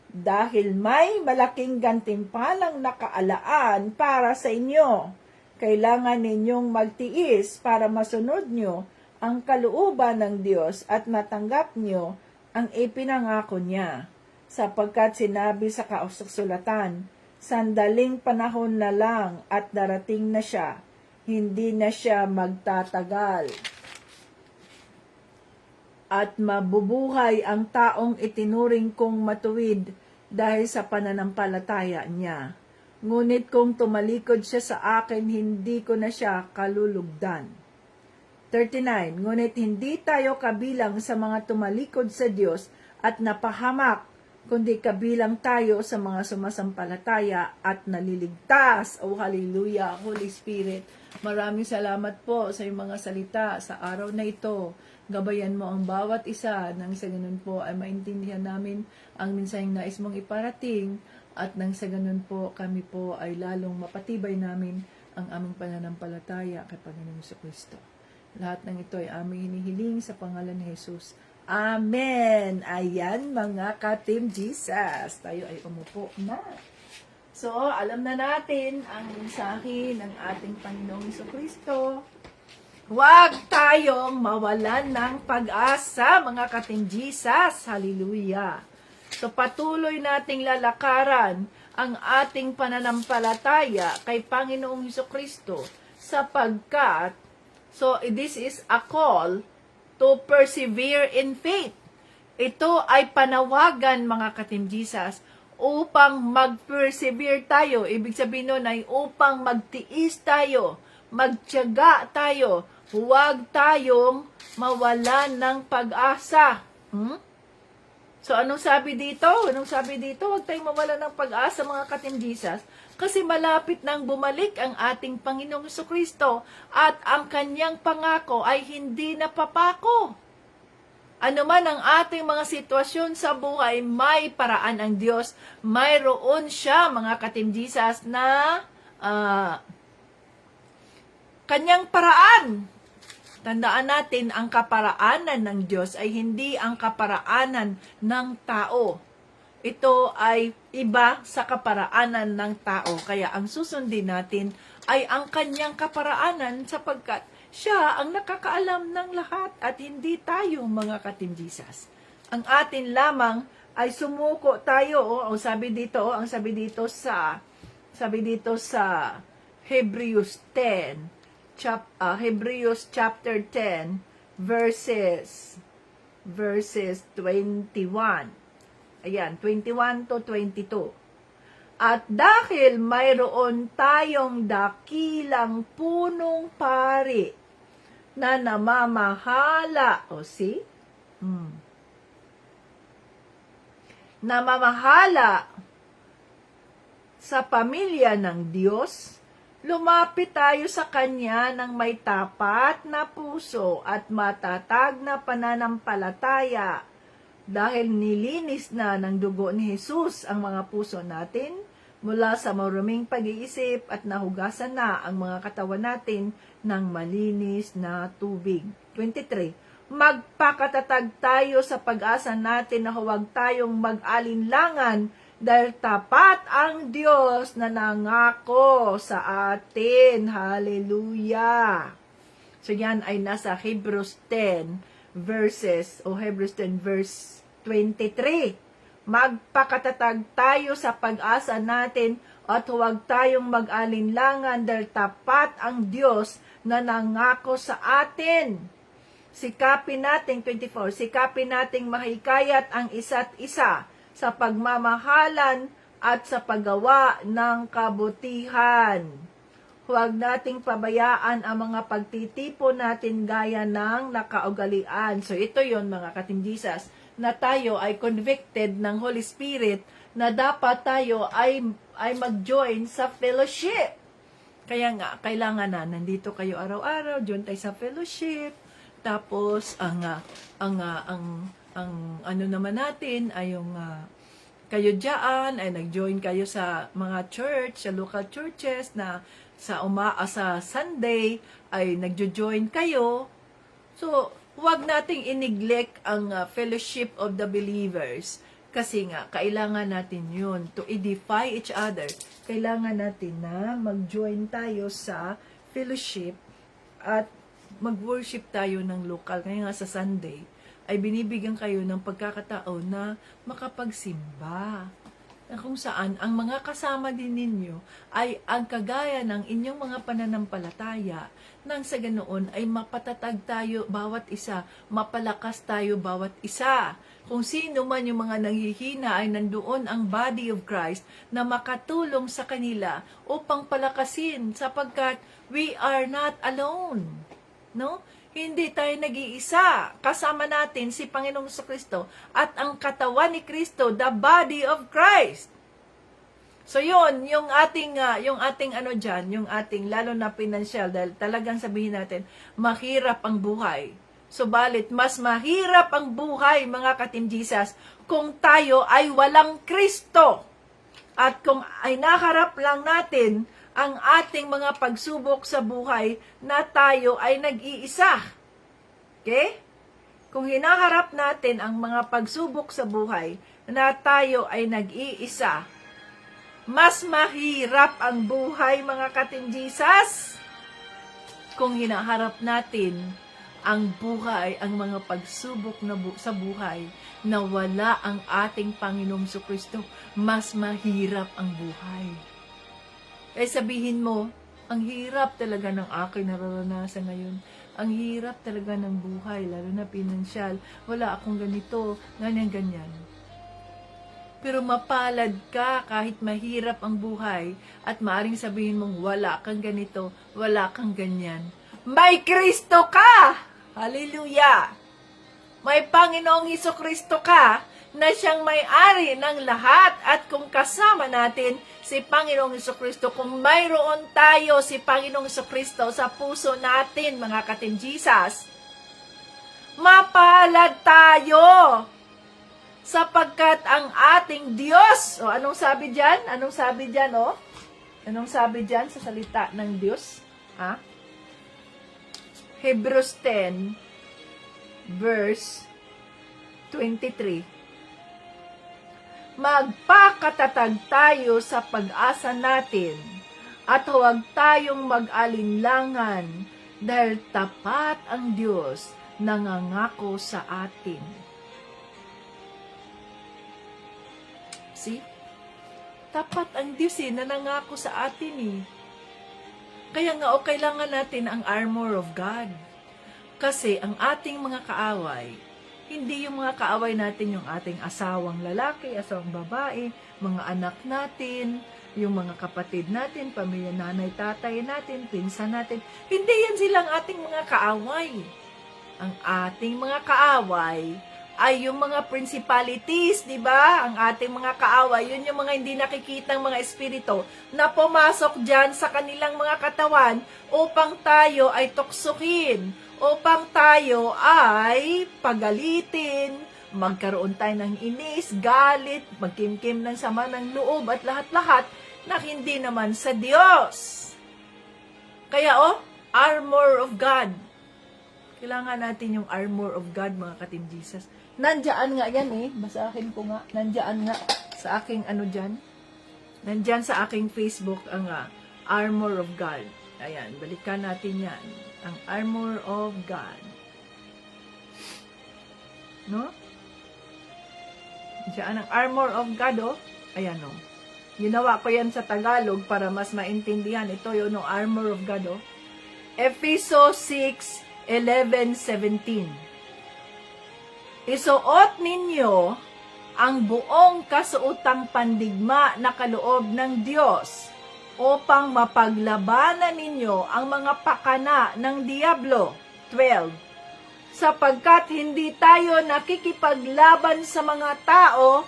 Dahil may malaking gantimpalang nakaalaan para sa inyo. Kailangan ninyong magtiis para masunod nyo ang kalooban ng Diyos at matanggap nyo ang ipinangako niya. Sapagkat sinabi sa kasulatan, sandaling panahon na lang at darating na siya, hindi na siya magtatagal. At mabubuhay ang taong itinuring kong matuwid dahil sa pananampalataya niya. Ngunit kung tumalikod siya sa akin, hindi ko na siya kalulugdan. 39. Ngunit hindi tayo kabilang sa mga tumalikod sa Diyos at napahamak, kundi kabilang tayo sa mga sumasampalataya at naliligtas. Oh, hallelujah, Holy Spirit. Maraming salamat po sa iyong mga salita sa araw na ito. Gabayan mo ang bawat isa nang sa ganun po ay maintindihan namin ang mensaheng nais mong iparating at nang sa ganun po kami po ay lalong mapatibay namin ang aming pananampalataya kay Panginoong Jesucristo. Lahat ng ito ay aming hinihiling sa pangalan ni Jesus. Amen! Ayan mga ka-Team Jesus. Tayo ay umupo na. So, alam na natin ang mensahe ng ating Panginoong Jesucristo. Huwag tayong mawalan ng pag-asa, mga ka-Team Jesus. Hallelujah! So, patuloy nating lalakaran ang ating pananampalataya kay Panginoong Jesucristo sapagkat, so this is a call to persevere in faith. Ito ay panawagan, mga ka-Team Jesus, upang mag-persevere tayo. Ibig sabihin nun ay upang magtiis tayo, magtiyaga tayo, huwag tayong mawalan ng pag-asa. So, anong sabi dito? Huwag tayong mawalan ng pag-asa, mga ka-Team Jesus, kasi malapit nang bumalik ang ating Panginoong Jesucristo at ang kanyang pangako ay hindi napapako. Ano man ang ating mga sitwasyon sa buhay, may paraan ang Diyos. Mayroon siya, mga ka-Team Jesus, na kanyang paraan. Tandaan natin, ang kaparaanan ng Diyos ay hindi ang kaparaanan ng tao. Ito ay iba sa kaparaanan ng tao. Kaya ang susundin natin ay ang kanyang kaparaanan sapagkat siya ang nakakaalam ng lahat at hindi tayo mga katimjisas. Ang atin lamang ay sumuko tayo, ang sabi dito sa Hebrews 10, Hebrews chapter 10 verses 21. Ayan, 21 to 22. At dahil mayroon tayong dakilang punong pari na namamahala, namamahala sa pamilya ng Diyos, lumapit tayo sa Kanya ng may tapat na puso at matatag na pananampalataya dahil nilinis na ng dugo ni Jesus ang mga puso natin mula sa maruming pag-iisip at nahugasan na ang mga katawan natin ng malinis na tubig. 23. Magpakatatag tayo sa pag-asa natin na huwag tayong mag-alinlangan dahil tapat ang Diyos na nangako sa atin. Hallelujah! So yan ay nasa Hebrews 10 verse 23. Magpakatatag tayo sa pag-asa natin at huwag tayong mag-alinlangan dahil tapat ang Diyos na nangako sa atin. Sikapin nating mahikayat ang isa't isa sa pagmamahalan at sa paggawa ng kabutihan. Huwag nating pabayaan ang mga pagtitipo natin gaya ng nakaugalian. So ito yon mga katimjisas, na tayo ay convicted ng Holy Spirit na dapat tayo ay mag-join sa fellowship. Kaya nga, kailangan na, nandito kayo araw-araw, join tayo sa fellowship. Tapos, ang ano naman natin ay yung kayo dyan, ay nag-join kayo sa mga church, sa local churches na sa Sunday ay nagjo-join kayo. So, huwag nating i-neglect ang fellowship of the believers. Kasi nga, kailangan natin yun to edify each other. Kailangan natin na mag-join tayo sa fellowship at mag-worship tayo ng local. Kaya nga sa Sunday, ay binibigyan kayo ng pagkakataon na makapagsimba. Na kung saan, ang mga kasama din ninyo ay ang kagaya ng inyong mga pananampalataya nang sa ganoon ay mapatatag tayo bawat isa, mapalakas tayo bawat isa. Kung sino man yung mga nanghihina ay nandoon ang body of Christ na makatulong sa kanila upang palakasin sapagkat we are not alone. No? Hindi tayo nag-iisa. Kasama natin si Panginoong Kristo at ang katawan ni Kristo, the body of Christ. So yun, yung ating yung ating lalo na financial, dahil talagang sabihin natin, mahirap ang buhay. Subalit, mas mahirap ang buhay, mga katimjisas, kung tayo ay walang Kristo. At kung ay naharap lang natin ang ating mga pagsubok sa buhay na tayo ay nag-iisa. Okay? Kung hinaharap natin ang mga pagsubok sa buhay na tayo ay nag-iisa, mas mahirap ang buhay, mga katimjisas, kung hinaharap natin ang buhay, ang mga pagsubok sa buhay na wala ang ating Panginoong Kristo, mas mahirap ang buhay. Eh sabihin mo, ang hirap talaga ng aking nararanasan ngayon. Ang hirap talaga ng buhay, lalo na pinansyal. Wala akong ganito, ganyan. Pero mapalad ka kahit mahirap ang buhay at maaring sabihin mong wala kang ganito, wala kang ganyan. May Kristo ka! Hallelujah! May Panginoong Hesukristo ka na siyang may-ari ng lahat at kung kasama natin si Panginoong Hesukristo, kung mayroon tayo si Panginoong Hesukristo sa puso natin, mga katimjisas, mapalad tayo sapagkat ang ating Diyos, anong sabi dyan? Anong sabi dyan sa salita ng Diyos? Hebrews 10 verse 23. magpakatatag tayo sa pag-asa natin at huwag tayong mag-alinlangan dahil tapat ang Diyos nangangako sa atin. See? Tapat ang Diyos na nangako sa atin eh. Kaya nga kailangan natin ang armor of God. Kasi ang ating mga kaaway, hindi yung mga kaaway natin yung ating asawang lalaki, asawang babae, mga anak natin, yung mga kapatid natin, pamilya nanay, tatay natin, pinsan natin. Hindi yan silang ating mga kaaway. Ang ating mga kaaway ay yung mga principalities, di ba? Ang ating mga kaaway, yun yung mga hindi nakikitang mga espiritu na pumasok dyan sa kanilang mga katawan upang tayo ay tuksukin, upang tayo ay pagalitin, magkaroon tayo ng inis, galit, magkimkim ng sama ng loob at lahat-lahat na hindi naman sa Diyos. Kaya armor of God. Kailangan natin yung armor of God, mga ka-Team Jesus. Nandiyan nga yan basahin ko nga. Nandiyan nga sa aking dyan. Nandiyan sa aking Facebook ang armor of God. Ayan, balikan natin yan. Ang armor of God. No? Diyan ang armor of God, Ayan, Ginawa ko yan sa Tagalog para mas maintindihan. Ito yung armor of God, Efeso 6:11-17. Isuot ninyo ang buong kasuotang pandigma na kaloob ng Diyos upang mapaglabanan ninyo ang mga pakana ng Diablo. 12. Sapagkat hindi tayo nakikipaglaban sa mga tao,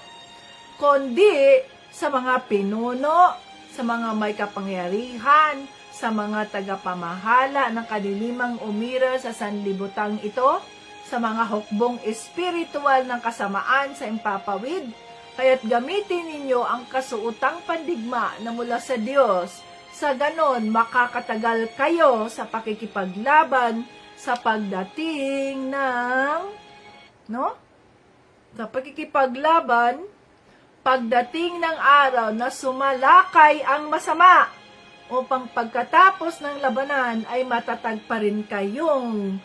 kundi sa mga pinuno, sa mga may kapangyarihan, sa mga tagapamahala ng kadilimang umira sa sanlibutan ito, sa mga hukbong espiritual ng kasamaan sa impapawid, kaya't gamitin ninyo ang kasuotang pandigma na mula sa Diyos, sa ganon makakatagal kayo sa pakikipaglaban sa pagdating ng, sa pakikipaglaban, pagdating ng araw na sumalakay ang masama, upang pagkatapos ng labanan ay matatag pa rin kayong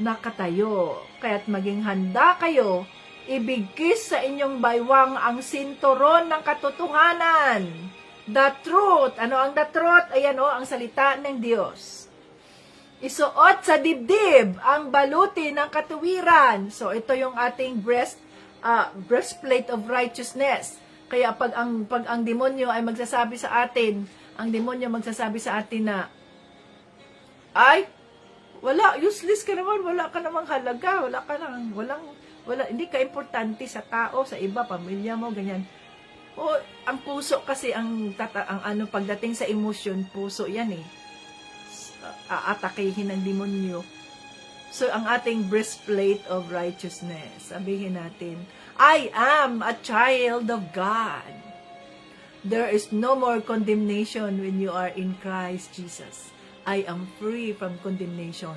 nakatayo. Kaya't maging handa kayo, ibigkis sa inyong baywang ang sinturon ng katotohanan. The truth. Ano ang the truth? Ayan ang salita ng Diyos. Isuot sa dibdib ang baluti ng katuwiran. So ito yung ating breastplate of righteousness. Kaya pag ang demonyo ay magsasabi sa atin, na ay wala, useless ka naman, wala ka namang halaga, hindi ka importante sa tao, sa iba, pamilya mo, ganyan. Ang puso kasi, pagdating sa emotion, puso yan aatakihin ng demonyo. So, ang ating breastplate of righteousness, sabihin natin, I am a child of God. There is no more condemnation when you are in Christ Jesus. I am free from condemnation.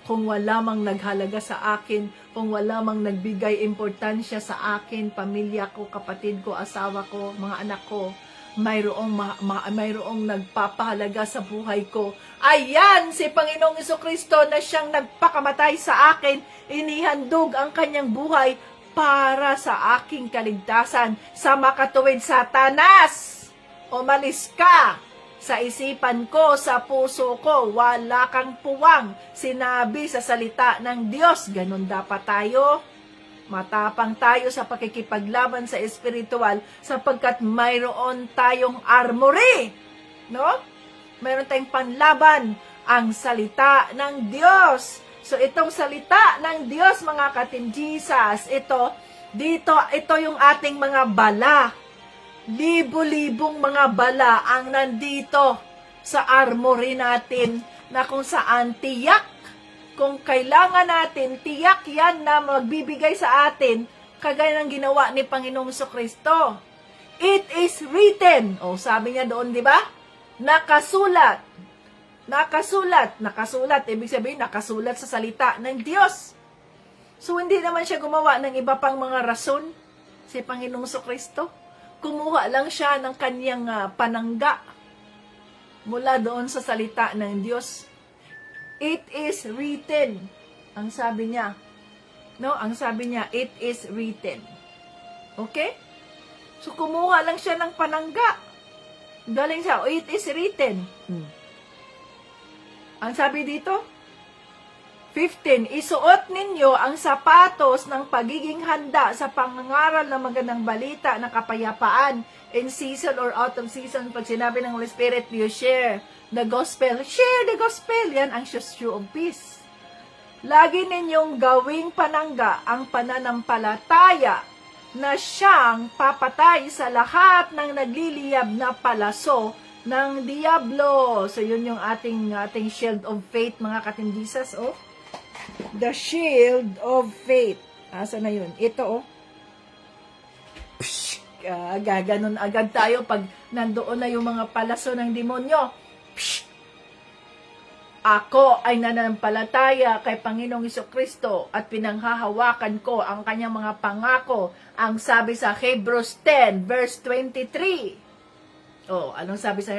Kung wala mang naghalaga sa akin, kung wala mang nagbigay importansya sa akin, pamilya ko, kapatid ko, asawa ko, mga anak ko, mayroong nagpapahalaga sa buhay ko. Ayan, si Panginoong Jesucristo na siyang nagpakamatay sa akin, inihandog ang kanyang buhay para sa aking kaligtasan. Sa makatuwid, Satanas, umalis ka sa isipan ko, sa puso ko, wala kang puwang. Sinabi sa salita ng Diyos, ganun dapat tayo. Matapang tayo sa pakikipaglaban sa espiritual sapagkat mayroon tayong armory. Mayroon tayong panlaban, ang salita ng Diyos. So itong salita ng Diyos, mga ka-Team Jesus, ito yung ating mga bala. Libo-libong mga bala ang nandito sa armory natin na kung saan tiyak, kung kailangan natin, tiyak yan na magbibigay sa atin kagaya ng ginawa ni Panginoong Jesucristo. It is written. Sabi niya doon, di ba? Nakasulat. Ibig sabihin, nakasulat sa salita ng Diyos. So, hindi naman siya gumawa ng iba pang mga rason, si Panginoong Jesucristo. kumuha lang siya ng kanyang panangga mula doon sa salita ng Diyos. It is written. Ang sabi niya. No, ang sabi niya, it is written. Okay? So, kumuha lang siya ng panangga. Galing siya, it is written. Ang sabi dito, 15, isuot ninyo ang sapatos ng pagiging handa sa pangangaral ng magandang balita na kapayapaan in season or out of season. Pag sinabi ng Holy Spirit, you share the gospel. Share the gospel. Yan ang shoe of peace. Lagi ninyong gawing panangga ang pananampalataya na siyang papatay sa lahat ng nagliliyab na palaso ng diablo. So, yun yung ating shield of faith, mga katindisas, oh. The shield of faith. Asa na yun? Ito, oh. Psh, gaganon agad tayo pag nandoon na yung mga palaso ng demonyo. Psh, ako ay nananampalataya kay Panginoong Jesucristo at pinanghahawakan ko ang kanyang mga pangako. Ang sabi sa Hebrews 10, verse 23. Oh, anong sabi sa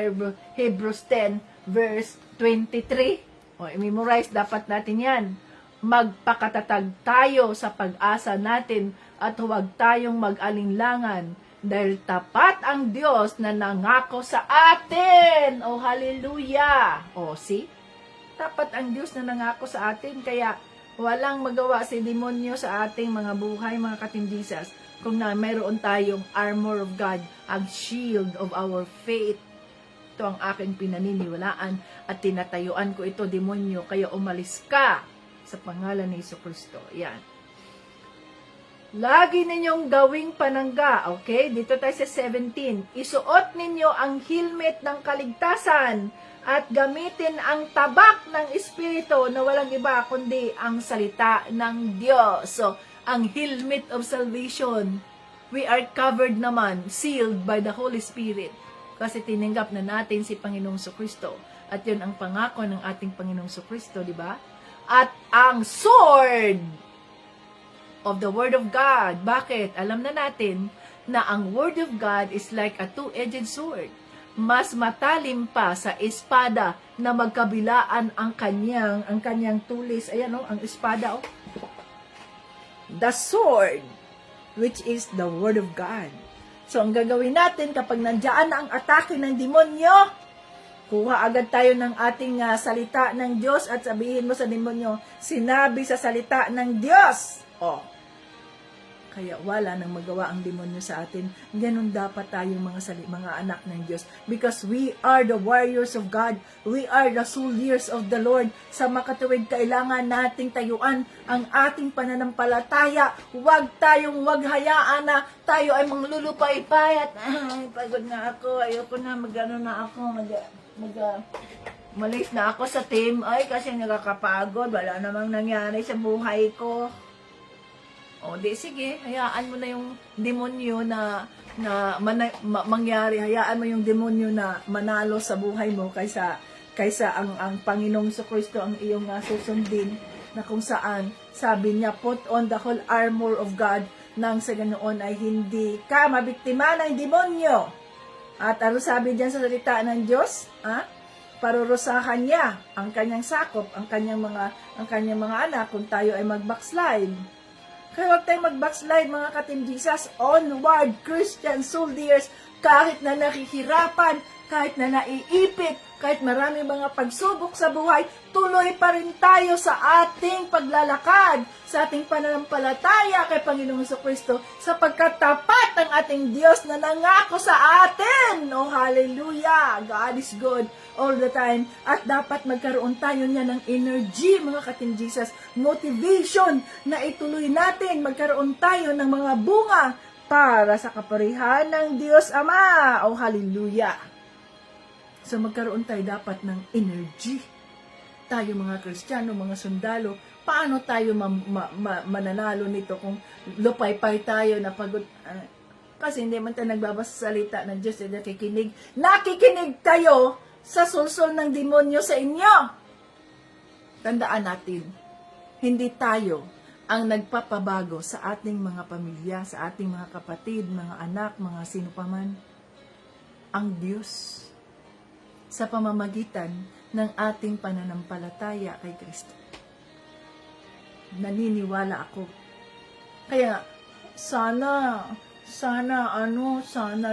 Hebrews 10, verse 23? Oh, i-memorize dapat natin yan. Magpakatatag tayo sa pag-asa natin at huwag tayong mag-alinlangan dahil tapat ang Diyos na nangako sa atin. Oh, hallelujah! Oh, see? Tapat ang Diyos na nangako sa atin, kaya walang magawa si demonyo sa ating mga buhay, mga katindisas, kung na mayroon tayong armor of God, ang shield of our faith. Ito ang aking pinaniniwalaan at tinatayuan ko ito, demonyo, kaya umalis ka sa pangalan ni Jesucristo. Yan. Lagi ninyong gawing panangga. Okay? Dito tayo sa 17. Isuot ninyo ang helmet ng kaligtasan at gamitin ang tabak ng Espiritu na walang iba kundi ang salita ng Diyos. So, ang helmet of salvation, we are covered naman, sealed by the Holy Spirit. Kasi tinanggap na natin si Panginoong Jesucristo. At yun ang pangako ng ating Panginoong Jesucristo, di ba? At ang sword of the Word of God. Bakit? Alam na natin na ang Word of God is like a two-edged sword. Mas matalim pa sa espada na magkabilaan ang kanyang tulis. Ayan, oh, ang espada, oh. The sword, which is the Word of God. So, ang gagawin natin kapag nandiyan na ang atake ng demonyo, kuha agad tayo ng ating salita ng Diyos at sabihin mo sa demonyo, sinabi sa salita ng Diyos. Oh. Kaya wala nang magawa ang demonyo sa atin. Ganun dapat tayong mga anak ng Diyos. Because we are the warriors of God. We are the soldiers of the Lord. Sa makatuwid, kailangan nating tayuan ang ating pananampalataya. Huwag hayaan na tayo ay manglulupay-pay at pagod na ako. Ayoko na, malis na ako sa team. Ay, kasi nakakapagod. Wala namang nangyari sa buhay ko. O, di sige, hayaan mo na yung demonyo na mangyari. Hayaan mo yung demonyo na manalo sa buhay mo kaysa ang Panginoong Jesucristo ang iyong susundin, na kung saan sabi niya, put on the whole armor of God, nang sa ganoon ay hindi ka mabiktima ng demonyo. At ano sabi diyan sa salita ng Diyos? Parurusahan niya ang kanyang sakop, ang kanyang mga anak kung tayo ay mag-backslide. Kaya huwag tayong mag-backslide, mga ka-Team Jesus. Onward, Christian soldiers, kahit na nakihirapan, kahit na naiipit, kahit marami mga pagsubok sa buhay, tuloy pa rin tayo sa ating paglalakad, sa ating pananampalataya kay Panginoong Jesucristo, sapagkat tapat ang ating Diyos na nangako sa atin. Oh, hallelujah! God is good all the time. At dapat magkaroon tayo niya ng energy, mga ka-Team Jesus, motivation na ituloy natin, magkaroon tayo ng mga bunga para sa kaparihan ng Diyos Ama. Oh, hallelujah! So magkaroon tayo dapat ng energy. Tayo mga Kristiyano, mga sundalo, paano tayo mananalo nito kung lupay-pay tayo na pagod? Kasi hindi man tayo nagbabasa sa salita ng Diyos, nakikinig tayo sa sulsol ng demonyo sa inyo. Tandaan natin, hindi tayo ang nagpapabago sa ating mga pamilya, sa ating mga kapatid, mga anak, mga sino pa man? Ang Diyos. Sa pamamagitan ng ating pananampalataya kay Kristo. Naniniwala ako. Kaya, sana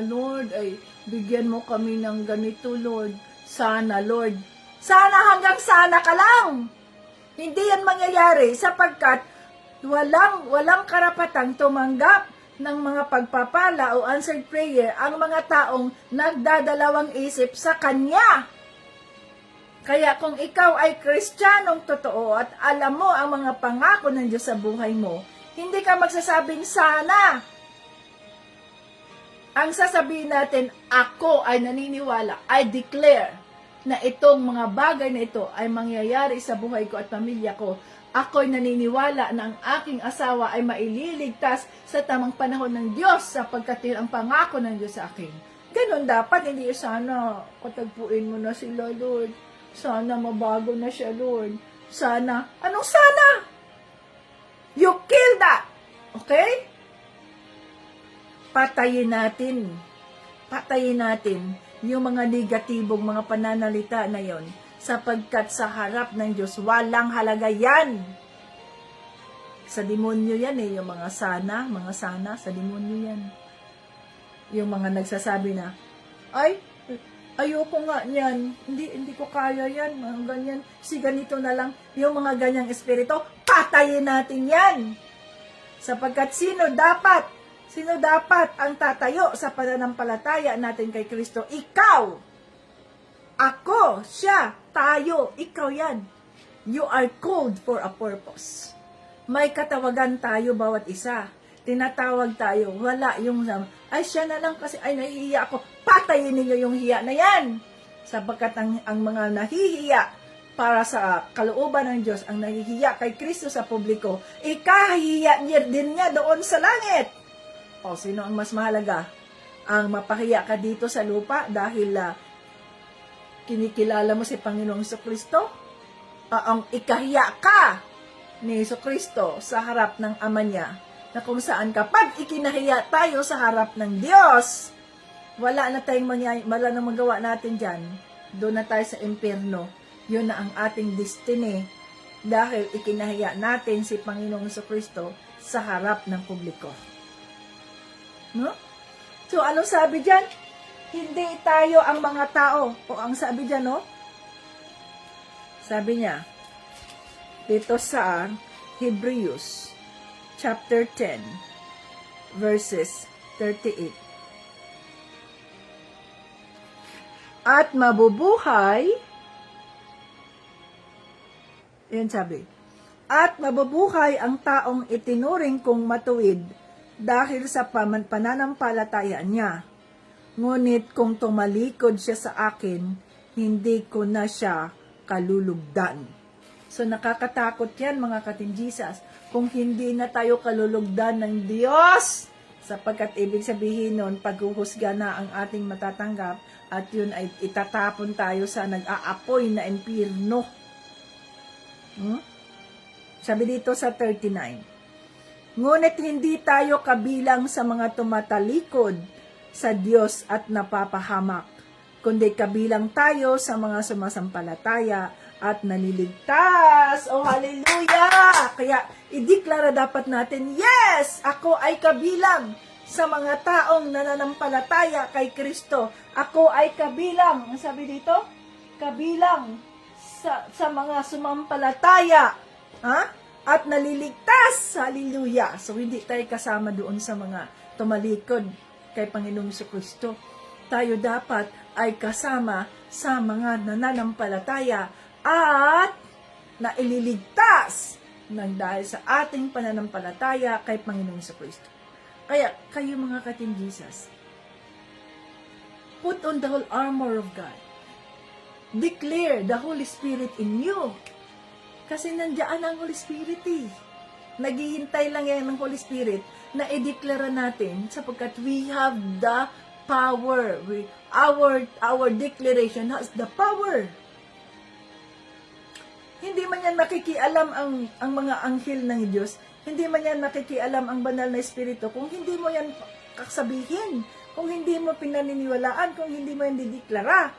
Lord, ay bigyan mo kami ng ganito, Lord. Sana, Lord. Sana hanggang sana ka lang. Hindi yan mangyayari sapagkat walang karapatang tumanggap ng mga pagpapala o answered prayer ang mga taong nagdadalawang isip sa Kanya. Kaya kung ikaw ay Kristiyanong totoo at alam mo ang mga pangako ng Diyos sa buhay mo, hindi ka magsasabing sana. Ang sasabihin natin, ako ay naniniwala, I declare na itong mga bagay na ito ay mangyayari sa buhay ko at pamilya ko. Ako'y naniniwala na ang aking asawa ay maililigtas sa tamang panahon ng Diyos sapagkat yun ang pangako ng Diyos sa akin. Ganon dapat, hindi sana katagpuin mo na sila, Lord. Sana mabago na siya, Lord. Sana. Anong sana? You kill that. Okay? Patayin natin yung mga negatibong mga pananalita na yon sapagkat sa harap ng Diyos, walang halaga yan. Sa demonyo yan yung mga sana, sa demonyo yan. Yung mga nagsasabi na, ay, ayoko nga yan, hindi ko kaya yan, mga ganyan, si ganito na lang, yung mga ganyang espiritu, patayin natin yan. Sapagkat sino dapat ang tatayo sa pananampalataya natin kay Kristo? Ikaw! Ako, siya, tayo, ikaw yan. You are called for a purpose. May katawagan tayo bawat isa. Tinatawag tayo. Wala yung, ay siya na lang kasi, ay nahihiya ako. Patayin ninyo yung hiya na yan. Sapagkat ang mga nahihiya para sa kalooban ng Diyos, ang nahihiya kay Kristo sa publiko, ikahihiya din niya doon sa langit. O, sino ang mas mahalaga? Ang mapahiya ka dito sa lupa dahil kinikilala mo si Panginoong Jesucristo? Ang ikahiya ka ni Jesucristo sa harap ng Ama niya, na kung saan kapag ikinahiya tayo sa harap ng Diyos, wala na magawa natin dyan. Doon na tayo sa impyerno. Yun na ang ating destiny dahil ikinahiya natin si Panginoong Jesucristo sa harap ng publiko. No? So, anong sabi dyan? Hindi tayo ang mga tao. O ang sabi dyan, no? Sabi niya, dito sa Hebrews, chapter 10, verses 38. At mabubuhay, yun sabi, at mabubuhay ang taong itinuring kong matuwid dahil sa pananampalataya niya. Ngunit kung tumalikod siya sa akin, hindi ko na siya kalulugdan. So nakakatakot yan mga katinjisas, kung hindi na tayo kalulugdan ng Diyos, sapagkat ibig sabihin nun, paghuhusga na ang ating matatanggap, at yun ay itatapon tayo sa nag-aapoy na impyerno. Sabi dito sa 39, ngunit hindi tayo kabilang sa mga tumatalikod sa Diyos at napapahamak, kundi kabilang tayo sa mga sumasampalataya at naliligtas. Oh, hallelujah! Kaya, ideklara dapat natin, yes! Ako ay kabilang sa mga taong nananampalataya kay Kristo. Ako ay kabilang, ang sabi dito? Kabilang sa mga sumampalataya. At naliligtas. Hallelujah! So, hindi tayo kasama doon sa mga tumalikod kay Panginoong Jesucristo. Tayo dapat ay kasama sa mga nananampalataya at naililigtas ng dahil sa ating pananampalataya kay Panginoong Jesucristo. Kaya, kayo mga katinjisas, put on the whole armor of God. Declare the Holy Spirit in you. Kasi nandiyan ang Holy Spirit Naghihintay lang yan ng Holy Spirit na i-declare natin sapagkat we have the power. Our declaration has the power. Hindi man yan makikialam ang mga anghel ng Diyos. Hindi man yan nakikialam ang banal na espiritu kung hindi mo yan kasabihin, kung hindi mo pinaniniwalaan, kung hindi mo yan dideklara.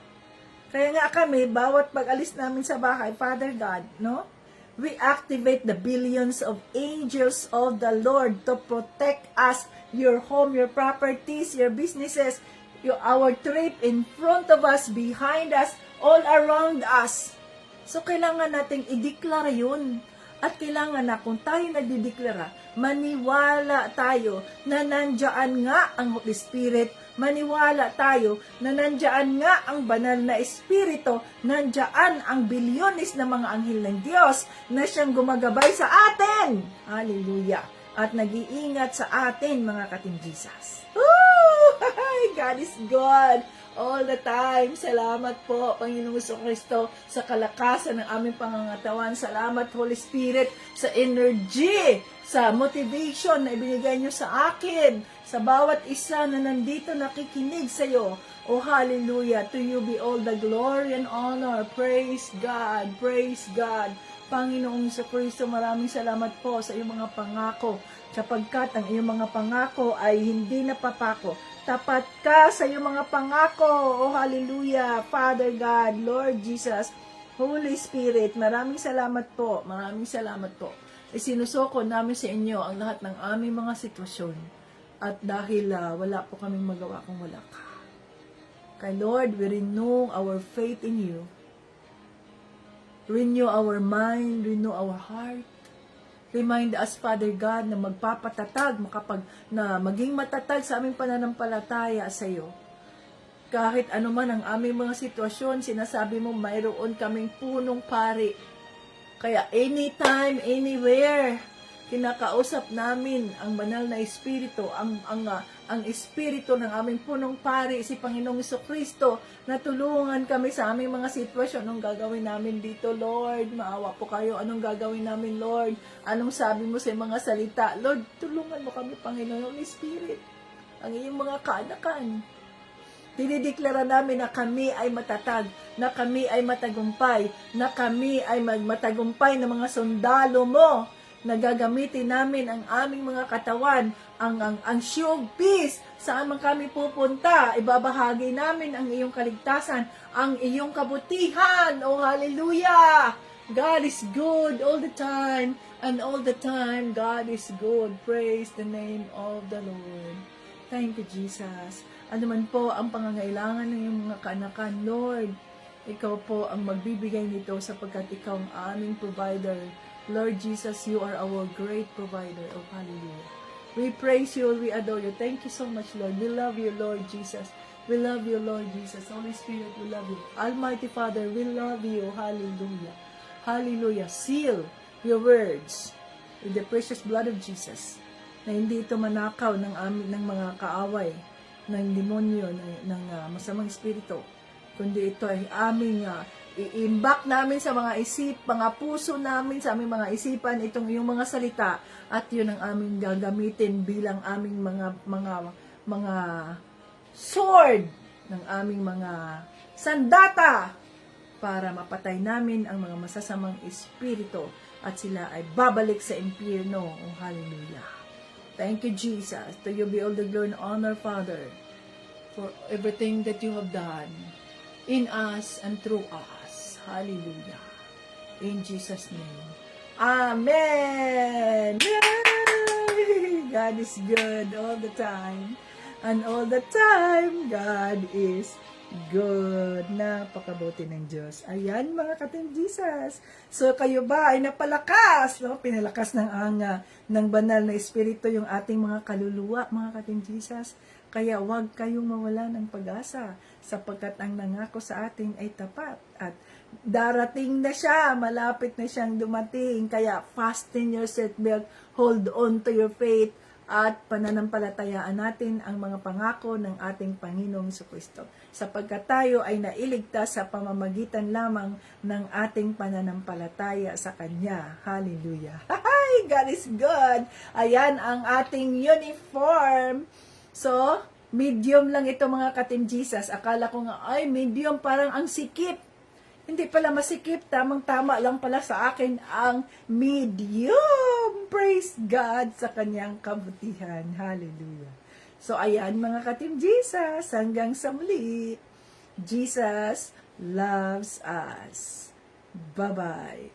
Kaya nga kami, bawat pag-alis namin sa bahay, Father God, no? We activate the billions of angels of the Lord to protect us, your home, your properties, your businesses, our trip in front of us, behind us, all around us. So, kailangan nating ideklara yun. At kailangan na kung tayo nagdideklara, maniwala tayo na nandiyan nga ang Holy Spirit, maniwala tayo na nandiyan nga ang banal na Espiritu, nandiyan ang bilyones na mga anghel ng Diyos na siyang gumagabay sa atin. Hallelujah! At nag-iingat sa atin, mga kating Jesus. Woo! God is good all the time. Salamat po, Panginoong Jesucristo, sa kalakasan ng aming pangangatawan. Salamat, Holy Spirit, sa energy, sa motivation na ibinigay nyo sa akin, sa bawat isa na nandito nakikinig sa iyo. Oh, hallelujah. To you be all the glory and honor. Praise God. Praise God. Panginoong Jesucristo, maraming salamat po sa iyong mga pangako, sapagkat ang iyong mga pangako ay hindi napapako. Tapat ka sa iyong mga pangako. Oh, hallelujah. Father God, Lord Jesus, Holy Spirit, maraming salamat po. Maraming salamat po. Isinusoko namin sa inyo ang lahat ng aming mga sitwasyon. At dahil wala po kaming magawa kung wala ka. Kay Lord, we renew our faith in you. Renew our mind, renew our heart. Remind us, Father God, na magpapatatag, na maging matatag sa aming pananampalataya sa iyo. Kahit ano man ang aming mga sitwasyon, sinasabi mo, mayroon kaming punong pari. Kaya anytime, anywhere, kinakausap namin ang banal na Espiritu, ang Espiritu ng aming punong pari, si Panginoong Jesucristo, na tulungan kami sa aming mga sitwasyon. Anong gagawin namin dito, Lord? Maawa po kayo. Anong gagawin namin, Lord? Anong sabi mo sa mga salita? Lord, tulungan mo kami, Panginoong Spirit. Ang iyong mga kaanakan. Dinideklara namin na kami ay matatag, na kami ay matagumpay, na kami ay matagumpay ng mga sundalo mo. Nagagamitin namin ang aming mga katawan, ang show of peace, saan man kami pupunta, ibabahagi namin ang iyong kaligtasan, ang iyong kabutihan. Oh, hallelujah! God is good all the time, and all the time, God is good. Praise the name of the Lord. Thank you, Jesus. Ano man po ang pangangailangan ng iyong mga kaanakan, Lord, ikaw po ang magbibigay nito sapagkat ikaw ang aming provider. Lord Jesus, you are our great provider. Oh, hallelujah. We praise you, we adore you. Thank you so much, Lord. We love you, Lord Jesus. We love you, Lord Jesus. Holy Spirit, we love you. Almighty Father, we love you. Hallelujah. Hallelujah. Seal your words with the precious blood of Jesus, na hindi ito manakaw ng mga kaaway, ng demonyo, ng masamang espiritu, kundi ito ay aming i-imbak namin sa mga puso namin, sa aming mga isipan, itong iyong mga salita, at yun ang aming gagamitin bilang aming mga sword, ng aming mga sandata, para mapatay namin ang mga masasamang espiritu, at sila ay babalik sa impyerno. Oh, hallelujah. Thank you, Jesus. To you be all the glory and honor, Father, for everything that you have done in us and through us. Hallelujah. In Jesus' name. Amen. Yay! God is good all the time. And all the time, God is good. Napakabuti ng Diyos. Ayan, mga katim Jesus. So, kayo ba ay napalakas? No? Pinalakas ng banal na Espiritu yung ating mga kaluluwa, mga katim Jesus. Kaya huwag kayong mawala ng pag-asa, sapagkat ang nangako sa atin ay tapat. At darating na siya, malapit na siyang dumating. Kaya fasten your seatbelt, hold on to your faith, at pananampalatayaan natin ang mga pangako ng ating Panginoong Jesucristo. Sapagkat tayo ay nailigtas sa pamamagitan lamang ng ating pananampalataya sa Kanya. Hallelujah. Hi, God is good. Ayan ang ating uniform. So, medium lang ito, mga katim Jesus. Akala ko nga, ay medium, parang ang sikip. Hindi pala masikip, tamang-tama lang pala sa akin ang medium. Praise God sa kanyang kabutihan. Hallelujah. So, ayan mga ka-Team Jesus, hanggang sa muli. Jesus loves us. Bye-bye.